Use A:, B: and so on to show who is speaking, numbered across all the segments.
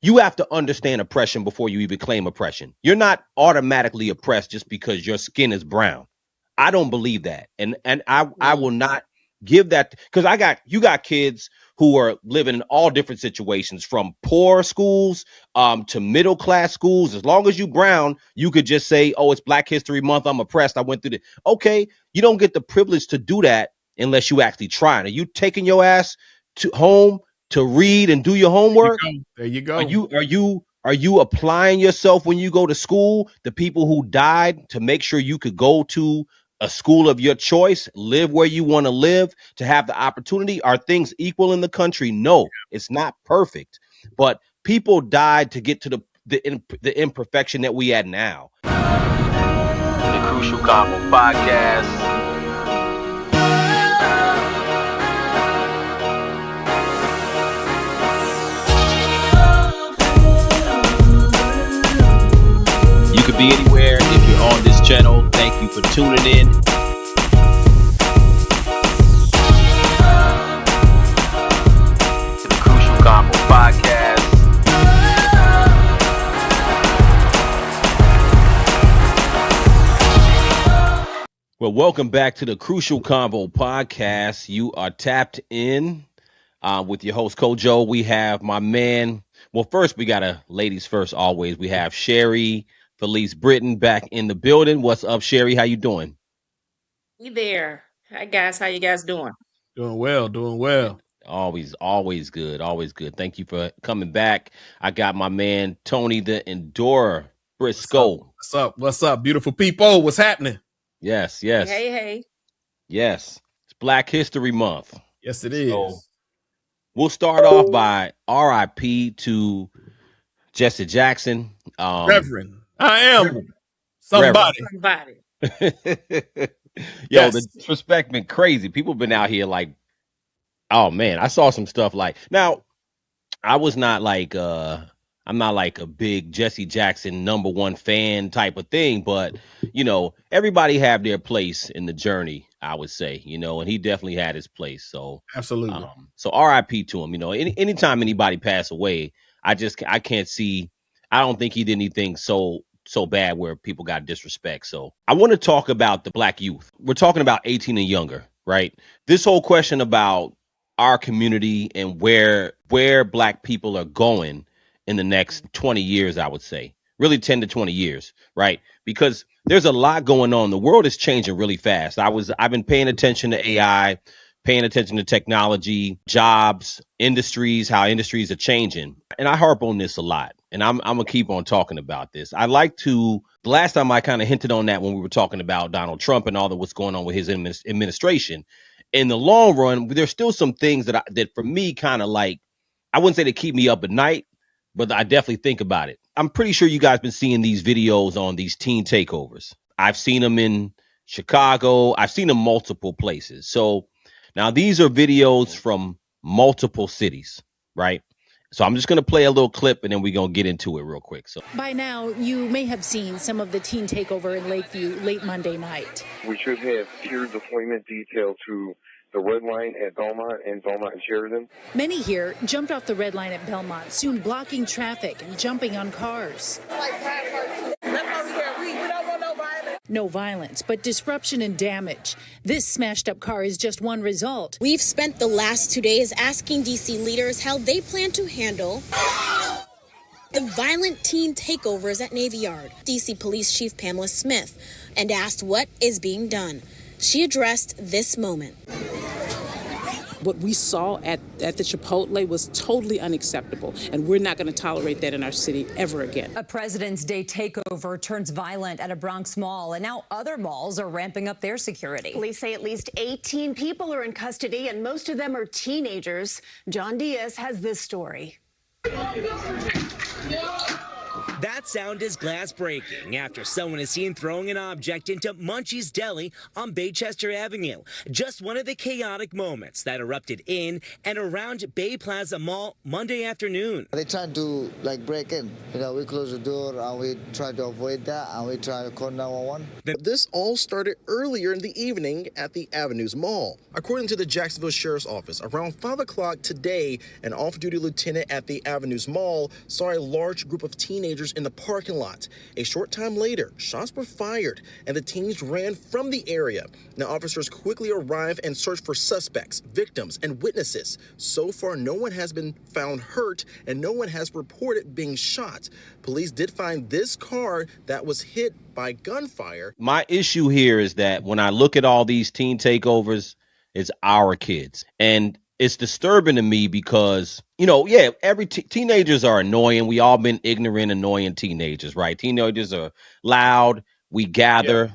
A: you have to understand oppression before you even claim oppression. You're not automatically oppressed just because your skin is brown. I don't believe that. And I will not give that, because you got kids who are living in all different situations, from poor schools to middle class schools. As long as you brown, you could just say, oh, it's Black History Month, I'm oppressed, I went through the okay. You don't get the privilege to do that unless you actually try. Are you taking your ass to home to read and do your homework?
B: There you
A: Are
B: go.
A: you applying yourself when you go to school? The people who died to make sure you could go to a school of your choice, live where you want to live, to have the opportunity. Are things equal in the country? No, it's not perfect. But people died to get to the imperfection that we at now. The Crucial Convo podcast. You could be anywhere if you're on this channel. Thank you for tuning in. To the Crucial Convo podcast. Well, welcome back to the Crucial Convo podcast. You are tapped in with your host, Kojo. We have my man. Well, first, we got a ladies first always. We have Sherry Felice Britton back in the building. What's up, Sherry? How you doing?
C: Hey there. Hi guys, how you guys doing?
B: Doing well, doing well.
A: Always good. Always good. Thank you for coming back. I got my man, Tony the Endurer Briscoe.
B: What's up, beautiful people? What's happening?
A: Yes.
C: Hey.
A: Yes. It's Black History Month.
B: Yes, it
A: So
B: is.
A: we'll start off by RIP to Jesse Jackson.
B: Reverend. I am somebody.
C: Somebody.
A: Yo,
B: Yes.
A: the disrespect been crazy. People been out here like, oh man, I saw some stuff like, now I was not like I'm not like a big Jesse Jackson #1 fan type of thing, but everybody have their place in the journey, I would say, and he definitely had his place. So
B: Absolutely.
A: so RIP to him. Anytime anybody pass away, I can't see. I don't think he did anything so bad where people got disrespect. So I want to talk about the Black youth. We're talking about 18 and younger, right? This whole question about our community and where Black people are going in the next 20 years, I would say, really 10 to 20 years, right? Because there's a lot going on. The world is changing really fast. I've been paying attention to AI, paying attention to technology, jobs, industries, how industries are changing. And I harp on this a lot. And I'm gonna keep on talking about this. The last time I kind of hinted on that when we were talking about Donald Trump and all that what's going on with his administration. In the long run, there's still some things that for me kind of like, I wouldn't say they keep me up at night, but I definitely think about it. I'm pretty sure you guys been seeing these videos on these teen takeovers. I've seen them in Chicago. I've seen them multiple places. So now these are videos from multiple cities, right? So I'm just going to play a little clip and then we're going to get into it real quick. So
D: by now, you may have seen some of the teen takeover in Lakeview late Monday night.
E: We should have tiered deployment detail to the red line at Belmont and Sheridan.
D: Many here jumped off the red line at Belmont, soon blocking traffic and jumping on cars. No violence, but disruption and damage. This smashed up car is just one result.
F: We've spent the last 2 days asking D.C. leaders how they plan to handle the violent teen takeovers at Navy Yard. D.C. Police Chief Pamela Smith, and asked what is being done. She addressed this moment.
G: What we saw at the Chipotle was totally unacceptable, and we're not going to tolerate that in our city ever again.
H: A President's Day takeover turns violent at a Bronx mall, and now other malls are ramping up their security.
I: Police say at least 18 people are in custody, and most of them are teenagers. John Diaz has this story.
J: That sound is glass breaking after someone is seen throwing an object into Munchie's Deli on Baychester Avenue. Just one of the chaotic moments that erupted in and around Bay Plaza Mall Monday afternoon.
K: They tried to break in. We closed the door and we tried to avoid that and we tried to call 911.
L: This all started earlier in the evening at the Avenues Mall. According to the Jacksonville Sheriff's Office, around 5 o'clock today, an off-duty lieutenant at the Avenues Mall saw a large group of teenagers in the parking lot. A short time later, shots were fired and the teens ran from the area. Now, officers quickly arrive and search for suspects, victims, and witnesses. So far, no one has been found hurt and no one has reported being shot. Police did find this car that was hit by gunfire.
A: My issue here is that when I look at all these teen takeovers, it's our kids. And it's disturbing to me because, every teenagers are annoying. We all been ignorant, annoying teenagers, right? Teenagers are loud. We gather.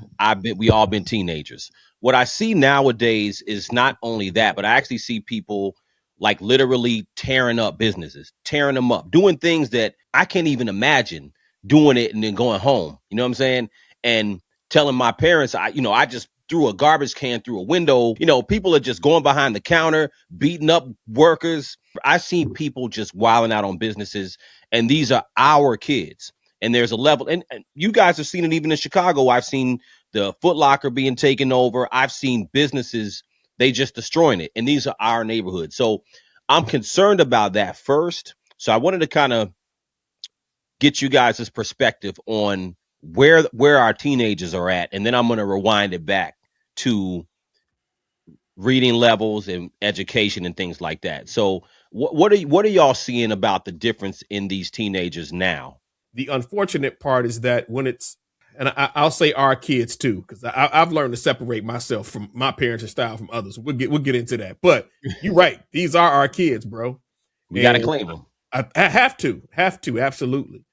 A: We all been teenagers. What I see nowadays is not only that, but I actually see people like literally tearing up businesses, tearing them up, doing things that I can't even imagine doing it and then going home. You know what I'm saying? And telling my parents, I just threw a garbage can through a window. People are just going behind the counter, beating up workers. I've seen people just wilding out on businesses, and these are our kids. And there's a level, and you guys have seen it even in Chicago. I've seen the Foot Locker being taken over. I've seen businesses, they just destroying it. And these are our neighborhoods. So I'm concerned about that first. So I wanted to kind of get you guys' perspective on where our teenagers are at, and then I'm going to rewind it back to reading levels and education and things like that. So what are y'all seeing about the difference in these teenagers now?
B: The unfortunate part is that when it's, and I'll say our kids too, because I've learned to separate myself from my parenting style from others. We'll get into that. But you're right; these are our kids, bro.
A: We got to claim them.
B: I have to, absolutely.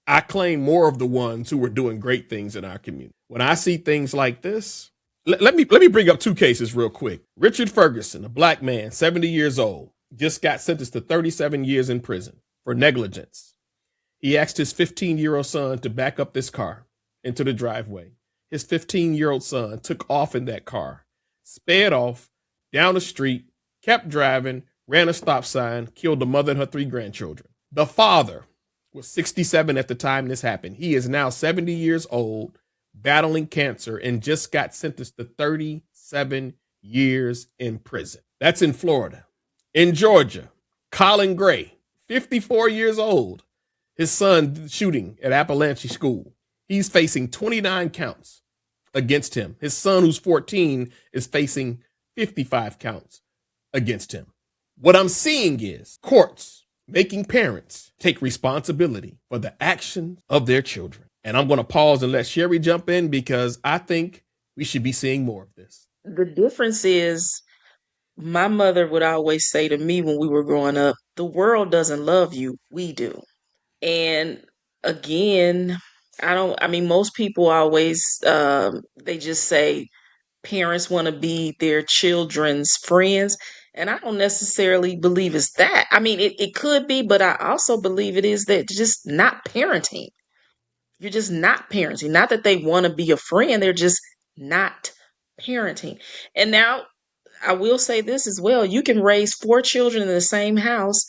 B: I claim more of the ones who are doing great things in our community. When I see things like this, let me bring up two cases real quick. Richard Ferguson, a black man, 70 years old, just got sentenced to 37 years in prison for negligence. He asked his 15-year-old son to back up this car into the driveway. His 15-year-old son took off in that car, sped off down the street, kept driving, ran a stop sign, killed the mother and her 3 grandchildren. The father was 67 at the time this happened. He is now 70 years old, battling cancer, and just got sentenced to 37 years in prison. That's in Florida. In Georgia, Colin Gray, 54 years old, his son shooting at Appalachian School. He's facing 29 counts against him. His son, who's 14, is facing 55 counts against him. What I'm seeing is courts making parents take responsibility for the actions of their children. And I'm going to pause and let Sherry jump in because I think we should be seeing more of this.
C: The difference is my mother would always say to me when we were growing up, the world doesn't love you, we do. And again, most people always, they just say parents want to be their children's friends. And I don't necessarily believe it's that. I mean, it could be, but I also believe it is that just not parenting. You're just not parenting. Not that they want to be a friend, they're just not parenting. And now I will say this as well. You can raise 4 children in the same house,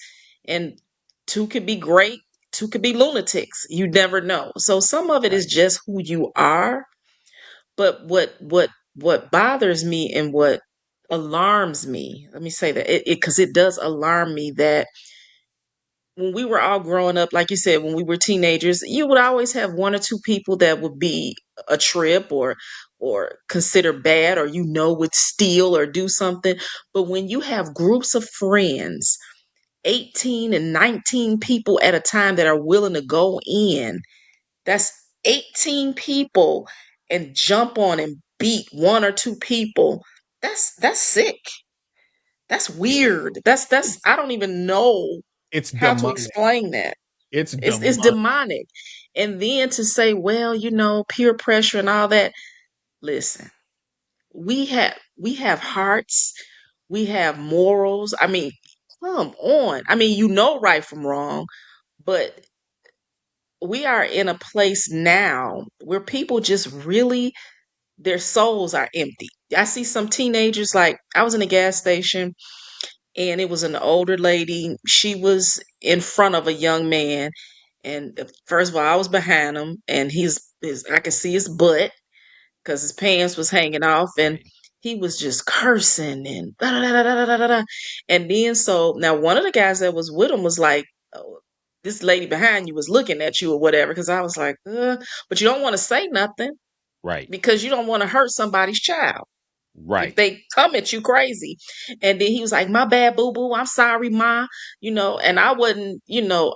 C: and 2 could be great, 2 could be lunatics. You never know. So some of it is just who you are. But what bothers me and what alarms me, let me say that it because it does alarm me that when we were all growing up, like you said, when we were teenagers, you would always have 1 or 2 people that would be a trip or consider bad, or would steal or do something. But when you have groups of friends, 18 and 19 people at a time that are willing to go in, that's 18 people, and jump on and beat 1 or 2 people. That's sick. That's weird. That's I don't even know
B: It's
C: how to
B: demonic.
C: explain that.
B: It's
C: It's demonic. And then to say, well, peer pressure and all that. Listen, we have hearts, we have morals. I mean, come on. I mean, right from wrong, but we are in a place now where people just really, their souls are empty. I see some teenagers, like I was in a gas station and it was an older lady. She was in front of a young man. And first of all, I was behind him and I could see his butt because his pants was hanging off and
A: Right.
C: he was just cursing and da, da, da, da, da, da, da, da. And then so now one of the guys that was with him was like, oh, this lady behind you was looking at you or whatever. Because I was like, but you don't want to say nothing
A: Right.
C: because you don't want to hurt somebody's child if
A: Right.
C: they come at you crazy. And then he was like, my bad, boo boo. I'm sorry, ma. And I wasn't,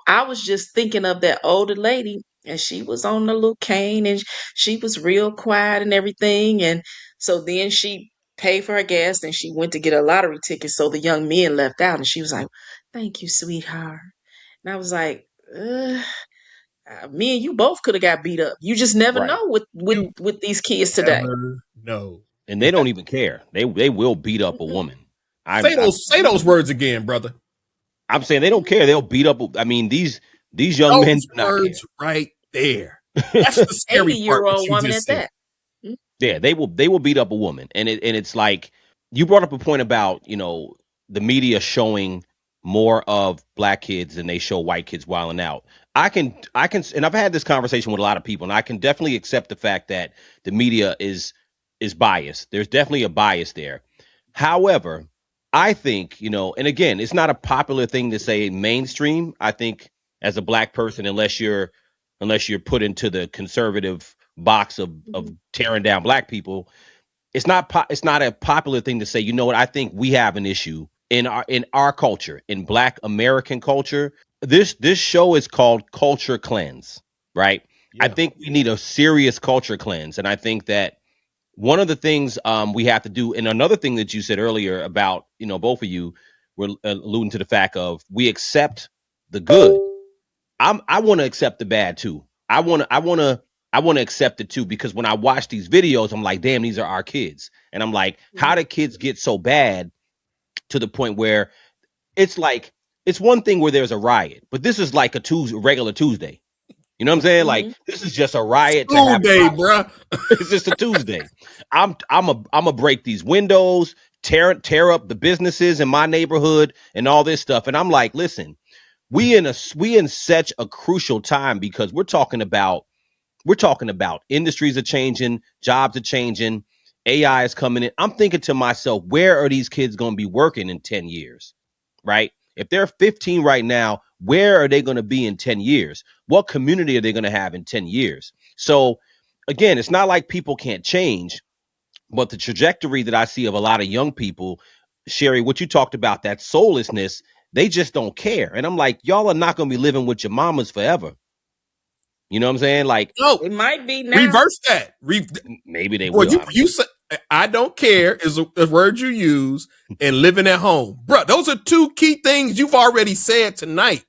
C: I was just thinking of that older lady and she was on the little cane and she was real quiet and everything. And so then she paid for her gas and she went to get a lottery ticket. So the young men left out and she was like, thank you, sweetheart. And I was like, me and you both could have got beat up. You just never
A: Right.
C: know with
B: You
C: with these kids today.
B: never know.
A: And they don't even care. They will beat up a
C: Mm-mm.
A: woman. I'm
B: Say those words again, brother.
A: I'm saying they don't care. They'll beat up. I mean, these young men
B: Those
A: do not care.
B: words right there. That's the scary part. What
C: 80-year-old
B: you
C: woman
B: just
C: at
B: said.
C: that. Mm.
A: Yeah, they will beat up a woman, and it's like you brought up a point about the media showing more of black kids than they show white kids wilding out. I can, and I've had this conversation with a lot of people, and I can definitely accept the fact that the media is biased. There's definitely a bias there. However, I think and again, it's not a popular thing to say mainstream. I think as a black person, unless you're put into the conservative box of
C: Mhm.
A: tearing down black people, it's not a popular thing to say. You know what? I think we have an issue in our culture, in black American culture. This show is called Culture Cleanse, right? I
B: Yeah.
A: think we need a serious culture cleanse, and I think that one of the things we have to do, and another thing that you said earlier about both of you were alluding to the fact of we accept the good. I want to accept the bad too. I want to accept it too, because when I watch these videos, I'm like, damn, these are our kids, and I'm like, how
C: Mhm.
A: do kids get so bad to the point where it's like it's one thing where there's a riot, but this is like a Tuesday, regular Tuesday. You know what I'm saying? Like
C: Mhm.
A: this is just a riot to
B: School
A: have
B: day,
A: problems.
B: bruh.
A: It's just a Tuesday. I'm a break these windows, tear up the businesses in my neighborhood and all this stuff. And I'm like, listen, we in such a crucial time, because we're talking about industries are changing, jobs are changing, AI is coming in. I'm thinking to myself, where are these kids going to be working in 10 years? Right? If they're 15 right now, where are they going to be in 10 years? What community are they going to have in 10 years? So again, it's not like people can't change, but the trajectory that I see of a lot of young people, Sherry, what you talked about, that soullessness, they just don't care. And I'm like, y'all are not going to be living with your mamas forever. You know what I'm saying? Like
B: No,
C: It might be now.
B: reverse that.
A: maybe they
B: Boy,
A: will. I don't
B: you
A: know.
B: say I don't care is a word you use, and living at home, bro. Those are two key things you've already said tonight.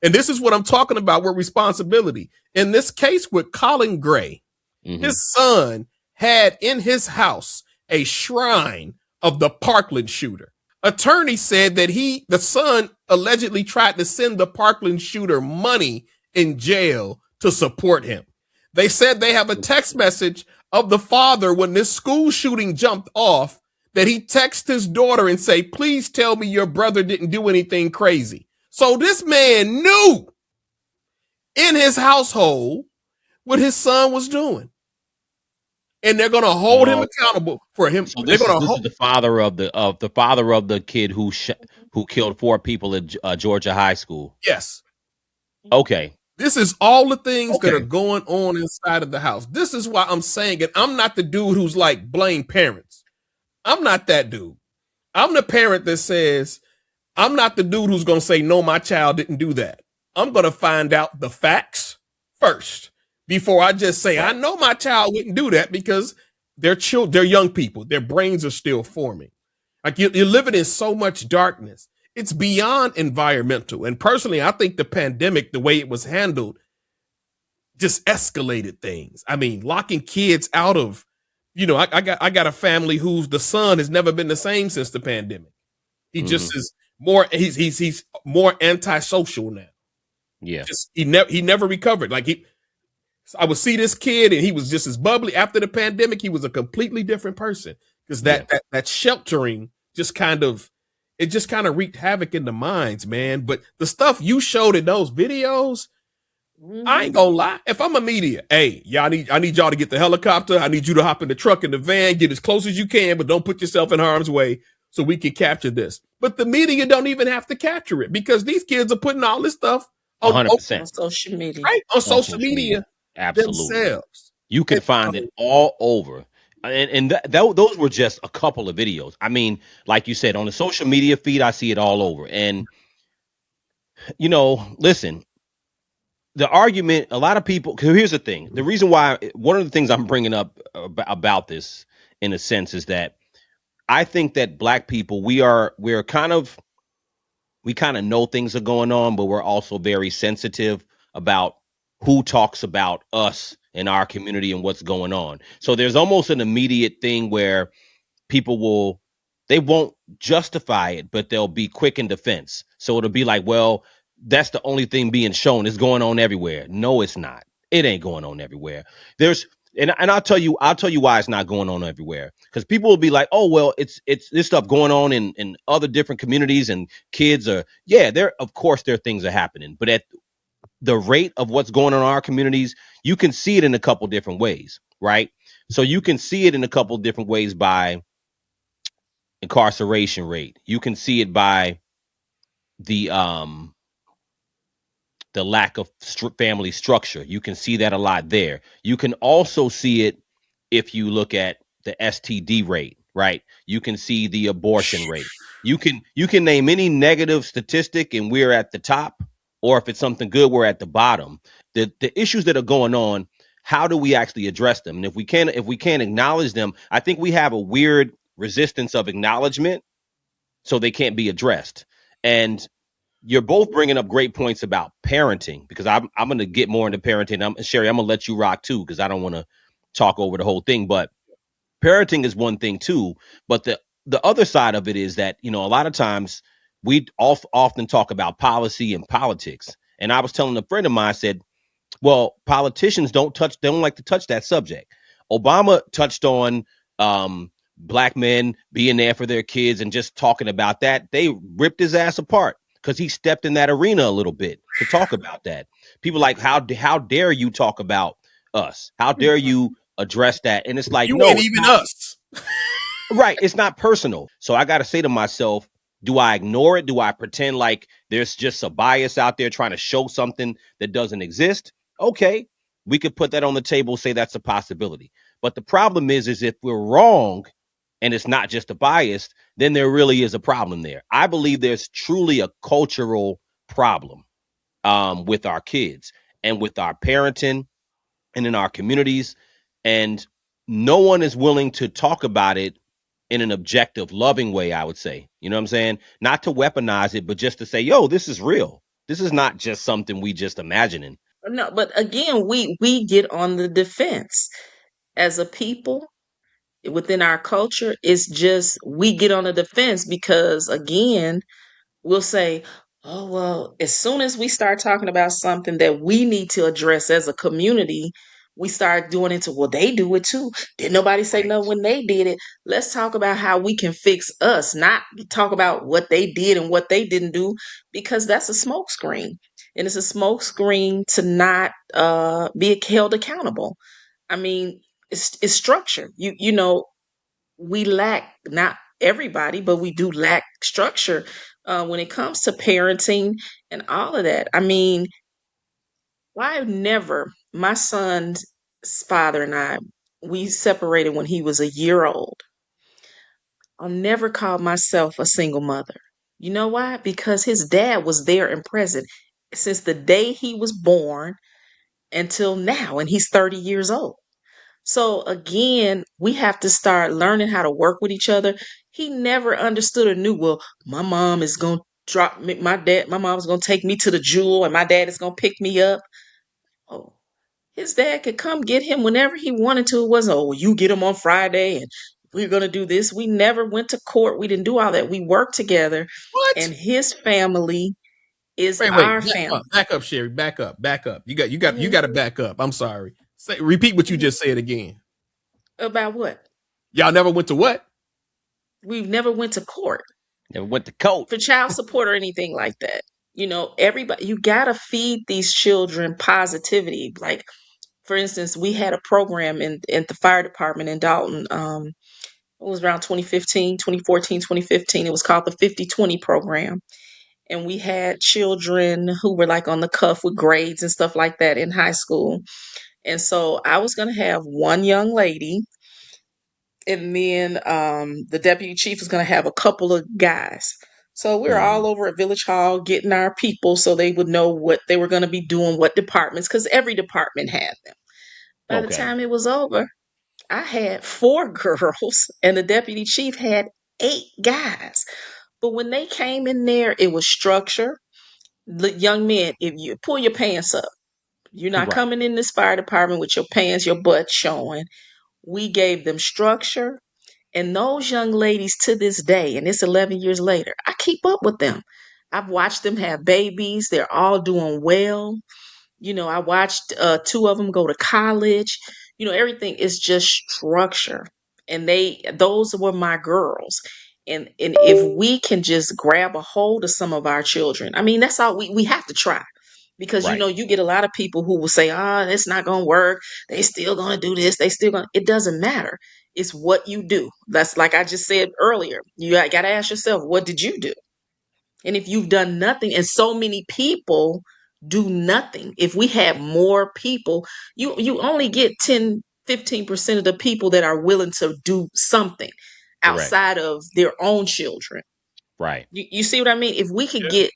B: And this is what I'm talking about with responsibility. In this case with Colin Gray,
A: Hmm.
B: his son had in his house a shrine of the Parkland shooter. Attorney said that the son allegedly tried to send the Parkland shooter money in jail to support him. They said they have a text message of the father when this school shooting jumped off, that he texted his daughter and say, please tell me your brother didn't do anything crazy. So this man knew in his household what his son was doing. And they're going to hold him
A: So,
B: accountable for him.
A: so
B: They're
A: this
B: going
A: is
B: to
A: this
B: hold.
A: is the father of the kid who killed 4 people at Georgia High School.
B: Yes.
A: Okay.
B: This is all the things that are
A: Okay.
B: going on inside of the house. This is why I'm saying it. I'm not the dude who's like blame parents. I'm not that dude. I'm the parent that says, I'm not the dude who's going to say, no, my child didn't do that. I'm going to find out the facts first before I just say, I
A: Right.
B: know my child wouldn't do that, because they're young people. Their brains are still forming. Like you're living in so much darkness. It's beyond environmental. And personally, I think the pandemic, the way it was handled, just escalated things. I mean, locking kids out of, I got a family whose the son has never been the same since the pandemic. He
A: Hmm.
B: just is more he's more antisocial now.
A: Yeah.
B: Just he never recovered. Like I would see this kid and he was just as bubbly. After the pandemic, he was a completely different person because
A: Yeah.
B: that sheltering just kind of wreaked havoc in the minds, man. But the stuff you showed in those videos, I ain't gonna lie. If I'm a media, hey, I need y'all to get the helicopter. I need you to hop in the truck and the van, get as close as you can, but don't put yourself in harm's way so we can capture this. But the media don't even have to capture it because these kids are putting all this stuff on
A: 100%.
C: social media.
B: right on
A: On
B: social
A: social media.
B: media
A: Absolutely.
B: themselves.
A: You can
B: And
A: find
B: so,
A: it all over. And those were just a couple of videos. I mean, like you said, on the social media feed, I see it all over. And, listen, the argument, a lot of people, 'cause here's the thing. The reason why, one of the things I'm bringing up about this, in a sense, is that I think that black people, we kind of know things are going on, but we're also very sensitive about who talks about us in our community and what's going on. So there's almost an immediate thing where people they won't justify it, but they'll be quick in defense. So it'll be like, well, that's the only thing being shown. It's going on everywhere. No, it's not. It ain't going on everywhere. There's and I'll tell you why it's not going on everywhere. Because people will be like, oh well, it's this stuff going on in other different communities, and kids are, yeah, there, of course there are things are happening, but at the rate of what's going on in our communities, you can see it in a couple different ways, right? So you can see it in a couple different ways by incarceration rate. You can see it by the um the lack of family structure. You can see that a lot there. You can also see it if you look at the STD rate, right? You can see the abortion rate. You can name any negative statistic and we're at the top, or if it's something good, we're at the bottom. The issues that are going on, how do we actually address them? And if we can't acknowledge them, I think we have a weird resistance of acknowledgement, so they can't be addressed. And you're both bringing up great points about parenting, because I'm going to get more into parenting. Sherry, I'm going to let you rock too, because I don't want to talk over the whole thing. But parenting is one thing too. But the other side of it is that, a lot of times we often talk about policy and politics. And I was telling a friend of mine, I said, well, politicians they don't like to touch that subject. Obama touched on black men being there for their kids and just talking about that. They ripped his ass apart because he stepped in that arena a little bit to talk about that. People like, how dare you talk about us? How dare you address that? And it's like,
B: you
A: no,
B: ain't
A: it's
B: even
A: not.
B: us.
A: Right. It's not personal. So I got to say to myself, do I ignore it? Do I pretend like there's just a bias out there trying to show something that doesn't exist? Okay, we could put that on the table, say that's a possibility. But the problem is if we're wrong and it's not just a bias, then there really is a problem there. I believe there's truly a cultural problem with our kids and with our parenting and in our communities. And no one is willing to talk about it in an objective, loving way, I would say. You know what I'm saying? Not to weaponize it, but just to say, yo, this is real. This is not just something we just imagining.
C: No, but again, we get on the defense as a people within our culture. It's just we get on the defense because again, we'll say, oh, well, as soon as we start talking about something that we need to address as a community, we start doing it to, well, they do it too. Did nobody say
A: Right.
C: no when they did it? Let's talk about how we can fix us, not talk about what they did and what they didn't do, because that's a smoke screen. And it's a smoke screen to not be held accountable. I mean, it's structure. We lack, not everybody, but we do lack structure when it comes to parenting and all of that. I mean, my son's father and I, we separated when he was a year old. I'll never call myself a single mother. You know why? Because his dad was there and present since the day he was born until now, and he's 30 years old. So again, we have to start learning how to work with each other. He never understood or knew, well, my mom is going to drop me, my mom is going to take me to the jewel and my dad is going to pick me up. Oh, his dad could come get him whenever he wanted to. It wasn't, oh, you get him on Friday and we're going to do this. We never went to court. We didn't do all that. We worked together,
B: What?
C: and his family is
B: Wait,
C: our family.
B: back up, Sherry, back up. You
C: Hmm.
B: got to back up. I'm sorry. Repeat what you
C: Hmm.
B: just said again.
C: About what?
B: Y'all never went to what?
C: We've never went to court
A: Never went to court.
C: for child support or anything like that. Everybody, you gotta feed these children positivity. Like, for instance, we had a program in the fire department in Dalton. It was around 2015, 2014, 2015. It was called the 50/20 program. And we had children who were like on the cuff with grades and stuff like that in high school. And so I was going to have one young lady, and then the deputy chief was going to have a couple of guys. So we were
A: Hmm.
C: all over at Village Hall getting our people so they would know what they were going to be doing, what departments, because every department had them. By the
A: Okay.
C: time it was over, I had 4 girls, and the deputy chief had 8 guys. But when they came in there, it was structure. Young men, if you pull your pants up, you're not
A: Right.
C: coming in this fire department with your pants, your butt showing. We gave them structure. And those young ladies to this day, and it's 11 years later, I keep up with them. I've watched them have babies. They're all doing well. I watched 2 of them go to college. Everything is just structure. And those were my girls. And if we can just grab a hold of some of our children, I mean, that's all we have to try. Because
A: Right.
C: you get a lot of people who will say, it's not gonna work. They still gonna do this. It doesn't matter. It's what you do. That's like I just said earlier. You gotta ask yourself, what did you do? And if you've done nothing, and so many people do nothing, if we had more people, you only get 10-15% of the people that are willing to do something
A: Correct.
C: outside of their own children.
A: Right.
C: You see what I mean? If we could
B: Yeah.
C: get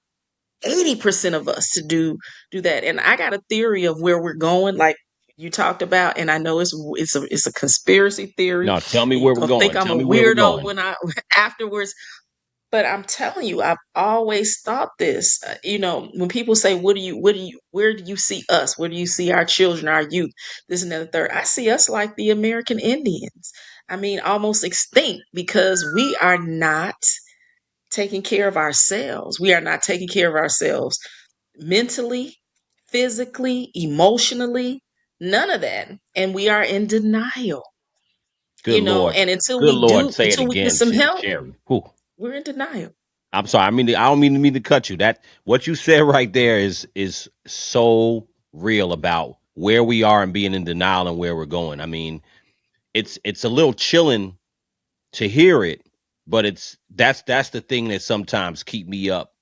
C: 80% of us to do that. And I got a theory of where we're going, like you talked about, and I know it's a conspiracy theory,
A: No, tell me
C: and you're
A: where we're
C: gonna think
A: going.
C: I'm
A: Tell
C: a
A: me where we're
C: weirdo
A: going.
C: when I afterwards. But I'm telling you, I've always thought this. When people say, where do you see us? Where do you see our children, our youth? This and that, and the third. I see us like the American Indians. I mean, almost extinct because we are not taking care of ourselves. We are not taking care of ourselves mentally, physically, emotionally, none of that. And we are in denial,
A: Good Lord.
C: and
A: Good Lord. Say it
C: until we get
A: again,
C: some help,
A: Sherry. Whew.
C: we're in denial.
A: I'm sorry. I don't mean to cut you. That what you said right there is so real about where we are and being in denial and where we're going. I mean, it's a little chilling to hear it, but that's the thing that sometimes keep me up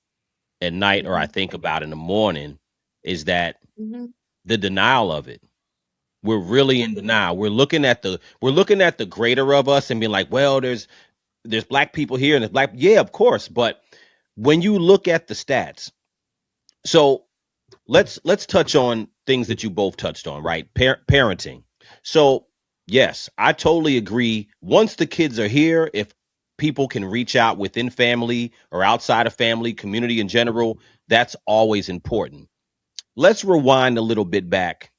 A: at night or I
C: Hmm.
A: think about in the morning is that
C: Hmm.
A: the denial of it. We're really in denial. We're looking at the greater of us and being like, well, there's black people here and there's black, yeah, of course, but when you look at the stats, so let's touch on things that you both touched on, right? Parenting. So yes, I totally agree. Once the kids are here, if people can reach out within family or outside of family, community in general, that's always important. Let's rewind a little bit back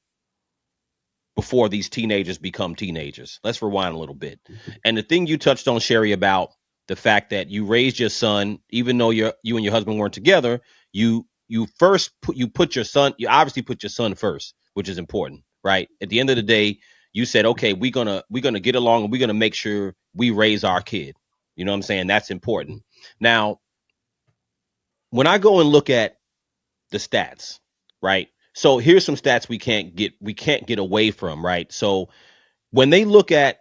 A: before these teenagers become teenagers. Let's rewind a little bit. And the thing you touched on, Sherry, about the fact that you raised your son, even though you and your husband weren't together, you put your son, you obviously put your son first, which is important, right? At the end of the day, you said, okay, we're gonna get along and we're gonna make sure we raise our kid. You know what I'm saying? That's important. Now, when I go and look at the stats, right? So here's some stats we can't get away from, right? So when they look at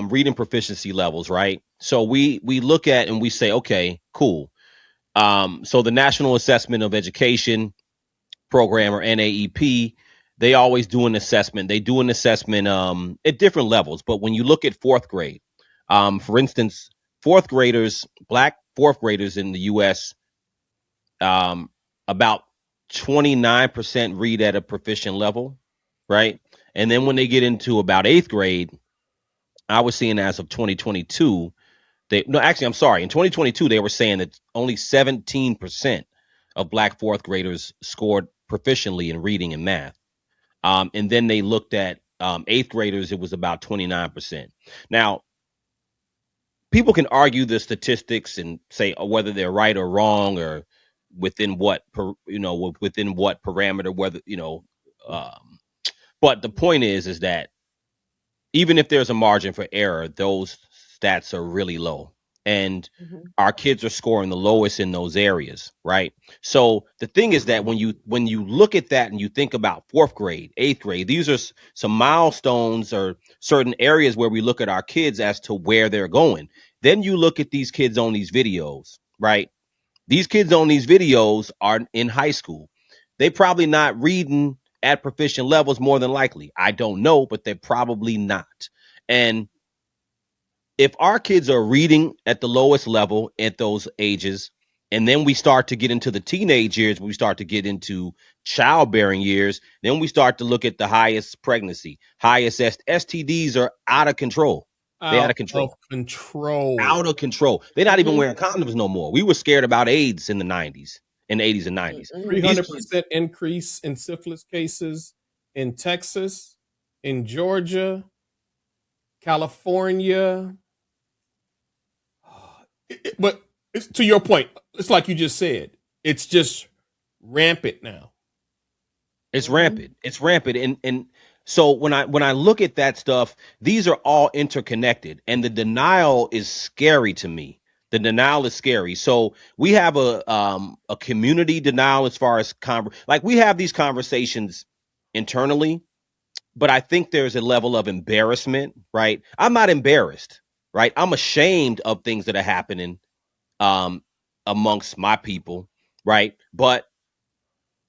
A: reading proficiency levels, right? So we look at and we say, okay, cool. So the National Assessment of Education program or NAEP, they always do an assessment. They do an assessment at different levels, but when you look at fourth grade, for instance, black fourth graders in the U.S. Um, about 29% read at a proficient level, right? And then when they get into about eighth grade, I was seeing as of 2022, I'm sorry, in 2022 they were saying that only 17% of black fourth graders scored proficiently in reading and math. And then they looked at eighth graders, it was about 29%. Now, people can argue the statistics and say whether they're right or wrong or within what within what parameter, whether but the point is that even if there's a margin for error, those stats are really low. And
C: Mm-hmm.
A: our kids are scoring the lowest in those areas, right? So the thing is that when you look at that and you think about fourth grade, eighth grade, these are some milestones or certain areas where we look at our kids as to where they're going. Then you look at these kids on these videos, right? These kids on these videos are in high school. They probably not reading at proficient levels, more than likely. I don't know, but they're probably not. And if our kids are reading at the lowest level at those ages, and then we start to get into the teenage years, we start to get into childbearing years, then we start to look at the highest pregnancy, highest STDs are out of control. They out
B: Out
A: of control.
B: of control.
A: Out of control. They're not even
C: Mm-hmm.
A: wearing condoms no more. We were scared about AIDS in the 90s, in the 80s and 90s. These kids,
B: 300% increase in syphilis cases in Texas, in Georgia, California. But it's, to your point, it's like you just said, it's just rampant now.
A: it's
C: Mm-hmm.
A: rampant. It's rampant. And so when I look at that stuff, these are all interconnected. And the denial is scary to me. The denial is scary. So we have a community denial as far as like we have these conversations internally, but I think there's a level of embarrassment, right? I'm not embarrassed, right? I'm ashamed of things that are happening um amongst my people, right? But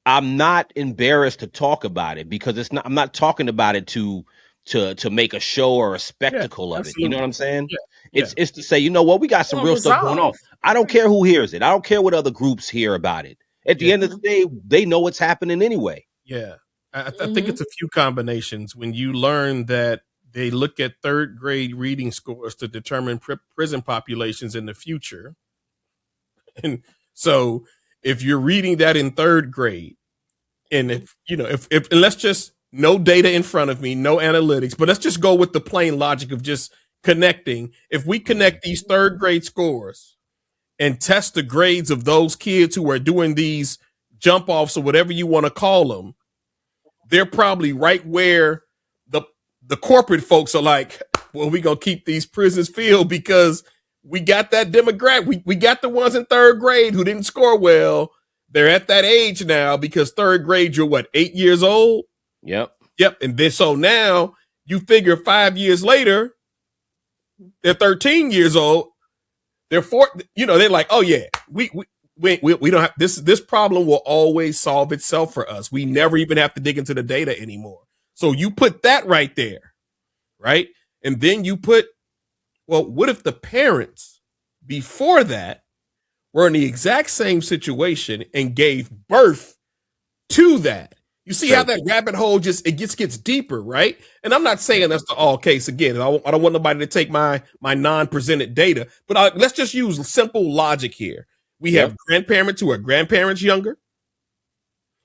A: I'm not embarrassed to talk about it because it's not I'm not talking about it to make a show or a
B: Yeah,
A: spectacle of it. You know what
B: absolutely.
A: I'm saying?
B: Yeah, yeah.
A: It's to say, you know what, we got some
C: Well,
A: real stuff going on.
C: resolve.
A: I don't care who hears it. I don't care what other groups hear about it. At the
B: Yeah.
A: end of the day, they know what's happening anyway.
B: Yeah. I think
C: Mm-hmm.
B: it's a few combinations when you learn that they look at third grade reading scores to determine prison populations in the future. And so if you're reading that in third grade, and if and let's just no data in front of me, no analytics, but let's just go with the plain logic of just connecting. If we connect these third grade scores and test the grades of those kids who are doing these jump offs or whatever you want to call them, they're probably right where the the corporate folks are like, well, we gonna keep these prisons filled because we got that demographic. We got the ones in third grade who didn't score well. They're at that age now because third grade, you're what, 8 years old?
A: Yep.
B: Yep. And then so now you figure 5 years later, they're 13 years old. They're they're like, oh yeah, we don't have this problem will always solve itself for us. We never even have to dig into the data anymore. So you put that right there, right? And then you put, well, what if the parents before that were in the exact same situation and gave birth to that? You see how that rabbit hole it gets deeper, right? And I'm not saying that's the all case again. I don't want nobody to take my non-presented data, but let's just use simple logic here. We have grandparents who are grandparents younger.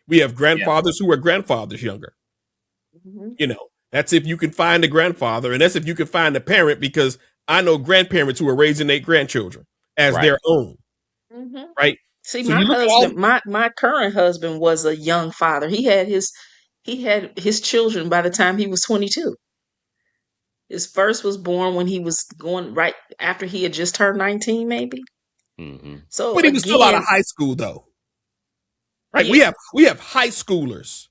B: We have grandfathers who are grandfathers younger.
C: Mm-hmm.
B: That's if you can find a grandfather, and that's if you can find a parent, because I know grandparents who are raising their grandchildren as their own,
C: Mm-hmm.
B: right?
C: See,
B: So
C: my
B: you look at all.
C: husband, my current husband was a young father. He had his children by the time he was 22. His first was born when he was going right after he had just turned 19, maybe.
A: Mm-hmm.
C: So
B: But he was still out of
C: again,
B: high school, though, right?
C: yeah,
B: We have high schoolers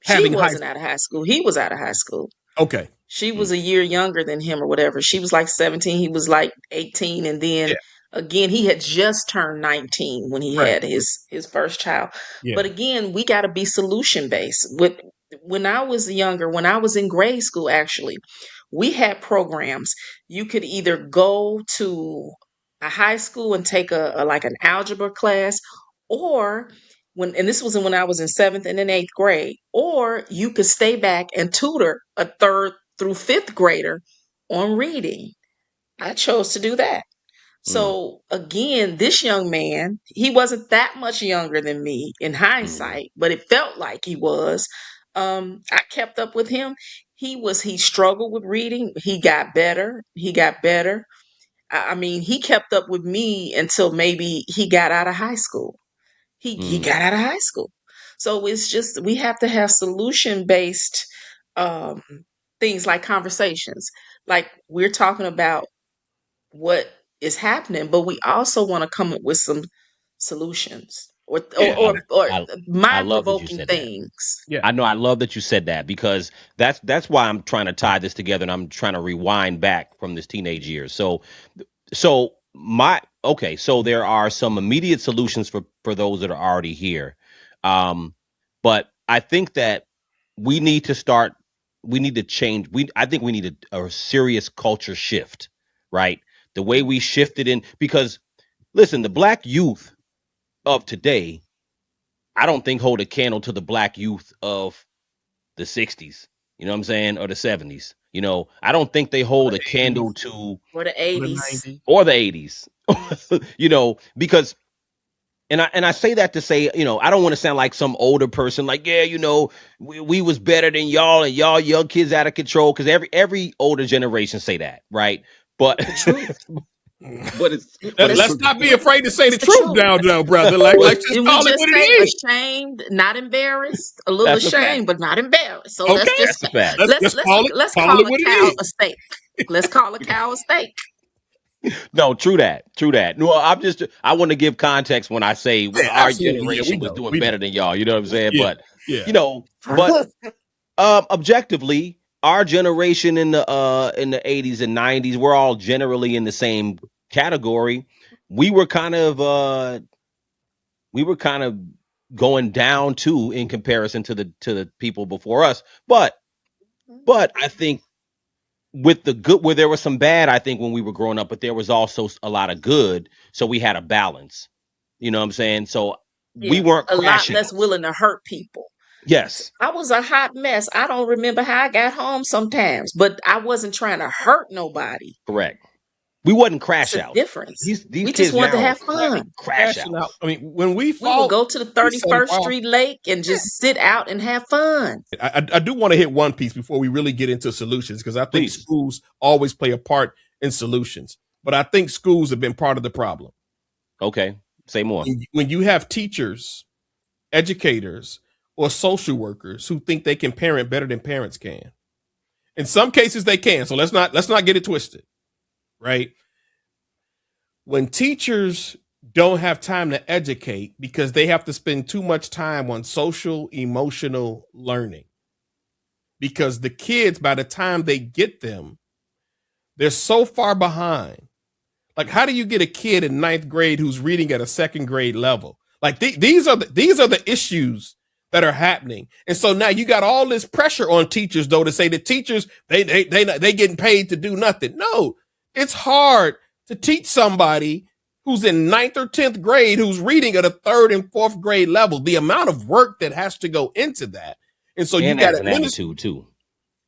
C: she
B: having high
C: wasn't
B: school.
C: out of high school. He was out of high school.
B: Okay.
C: She was a year younger than him or whatever. She was like 17, he was like 18, and then
B: Yeah.
C: again he had just turned 19 when he
B: Right.
C: had his first child.
B: Yeah.
C: But again, we got to be solution based. When I was younger, when I was in grade school actually, we had programs. You could either go to a high school and take a like an algebra class, or and this was when I was in 7th and in 8th grade, or you could stay back and tutor a 3rd through 5th grader on reading. I chose to do that. So again, this young man, he wasn't that much younger than me in hindsight, but it felt like he was. I kept up with him. He struggled with reading. He got better. He got better. I mean, he kept up with me until maybe he got out of high school. He got out of high school. So it's just we have to have solution based um, things like conversations. Like we're talking about what is happening, but we also want to come up with some solutions or
B: Yeah,
A: I
C: mind
A: love that you
C: provoking
A: said that.
C: things.
B: yeah.
A: I know I love that you said that because that's why I'm trying to tie this together and I'm trying to rewind back from this teenage years. So my okay, so there are some immediate solutions for those that are already here. But I think that we need to start we need to change I think we need a serious culture shift, right? The way we shifted in because listen, the black youth of today, I don't think hold a candle to the black youth of the 60s, you know what I'm saying, or the 70s. I don't think they
B: Or
A: hold
B: the
A: a
B: 80s,
A: candle to
C: Or the
B: or the
C: 80s.
B: 90s.
A: or the 80s. Because and I say that to say, I don't want to sound like some older person like, yeah, we was better than y'all and y'all young kids out of control cuz every older generation say that, right? But
C: The truth.
A: but it's but it's
B: Let's
C: Let's
A: true.
B: not be afraid to say the
C: it's the
B: truth
C: truth.
B: now, brother. Like,
A: Well,
B: let's just
C: Didn't we
B: call it
C: just
B: what it
C: say
B: is.
C: ashamed, not embarrassed? A little
A: that's a fact.
C: ashamed, but not embarrassed. So
B: Okay,
A: That's a fact.
C: let's
B: let's
C: let's let's
B: call
C: call
B: it
C: a
B: what it
C: cow
B: is.
C: a steak. Let's call a cow a steak.
A: No, true that. True that. No, I want to give context when I say
B: Yeah,
A: our
B: absolutely. Yeah, we
A: generation was
B: know.
A: doing
B: We know.
A: better than y'all. You know what I'm saying?
B: Yeah,
A: But
B: yeah.
A: you know, but objectively, our generation in the 80s and 90s, we're all generally in the same category. We were kind of we were kind of going down too in comparison to the people before us. But I think with the good where there was some bad, I think when we were growing up, but there was also a lot of good, so we had a balance. You know what I'm saying? So we
C: Yeah,
A: weren't
C: a lot
A: crashing
C: less
A: out.
C: willing to hurt people.
A: Yes,
C: I was a hot mess. I don't remember how I got home sometimes, but I wasn't trying to hurt nobody.
A: correct. We wasn't
C: It's
A: crash
C: a
A: outs.
C: difference.
A: These
C: We just
A: kids
C: wanted to
A: now are
C: have fun.
A: crash
B: Crashing out.
A: outs.
B: I mean, when we
C: We would
B: fought,
C: go to the
B: we set a
C: 31st
B: while.
C: Street Lake and just sit out and have fun.
B: I do want to hit one piece before we really get into solutions because I think
A: Please.
B: schools always play a part in solutions, but I think schools have been part of the problem.
A: Okay. Say more.
B: When you have teachers, educators, or social workers who think they can parent better than parents can, in some cases they can. So let's not get it twisted, right? When teachers don't have time to educate because they have to spend too much time on social emotional learning because the kids by the time they get them they're so far behind. Like, how do you get a kid in ninth grade who's reading at a second grade level? Like, these are the issues that are happening, and so now you got all this pressure on teachers, though, to say that teachers they getting paid to do nothing. No, it's hard to teach somebody who's in ninth or 10th grade who's reading at a third and fourth grade level. The amount of work that has to go into that, and so you
A: And
B: got
A: has
B: to
A: an
B: minister
A: attitude too.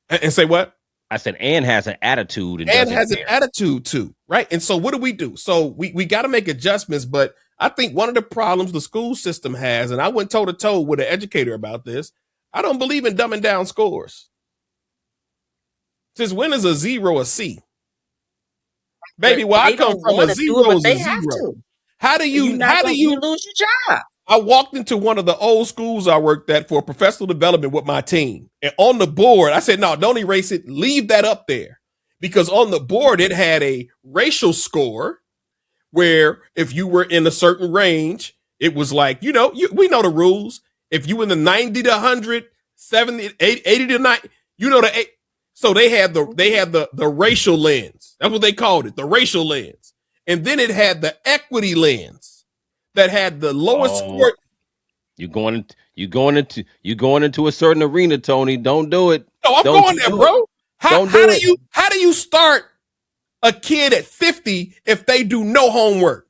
B: and say what?
A: I said, and has an attitude and
B: And
A: doesn't
B: has an
A: care.
B: attitude too, right? And so what do? So we got to make adjustments, but I think one of the problems the school system has, and I went toe to toe with an educator about this, I don't believe in dumbing down scores. Since when is a zero a C? Baby,
C: But
B: where I
C: they
B: come
C: don't
B: from, a
C: want to do it,
B: zero
C: but
B: is a
C: they have
B: zero.
C: to.
B: How do
C: You're
B: you
C: not
B: how do
C: going to, you
B: you
C: lose your job.
B: I walked into one of the old schools I worked at for professional development with my team. And on the board, I said, no, don't erase it. Leave that up there. Because on the board, it had a racial score where if you were in a certain range, it was like, we know the rules. If you in the 90 to 100, 70, 80 to 90, you know the eight. So they had the racial lens. That's what they called it, the racial lens. And then it had the equity lens that had the lowest
A: Oh,
B: score.
A: you going into a certain arena, Tony. Don't do it.
B: No, I'm
A: Don't
B: going
A: you
B: there,
A: do it.
B: bro. How
A: Don't
B: how
A: do
B: do
A: it.
B: you start a kid at 50 if they do no homework?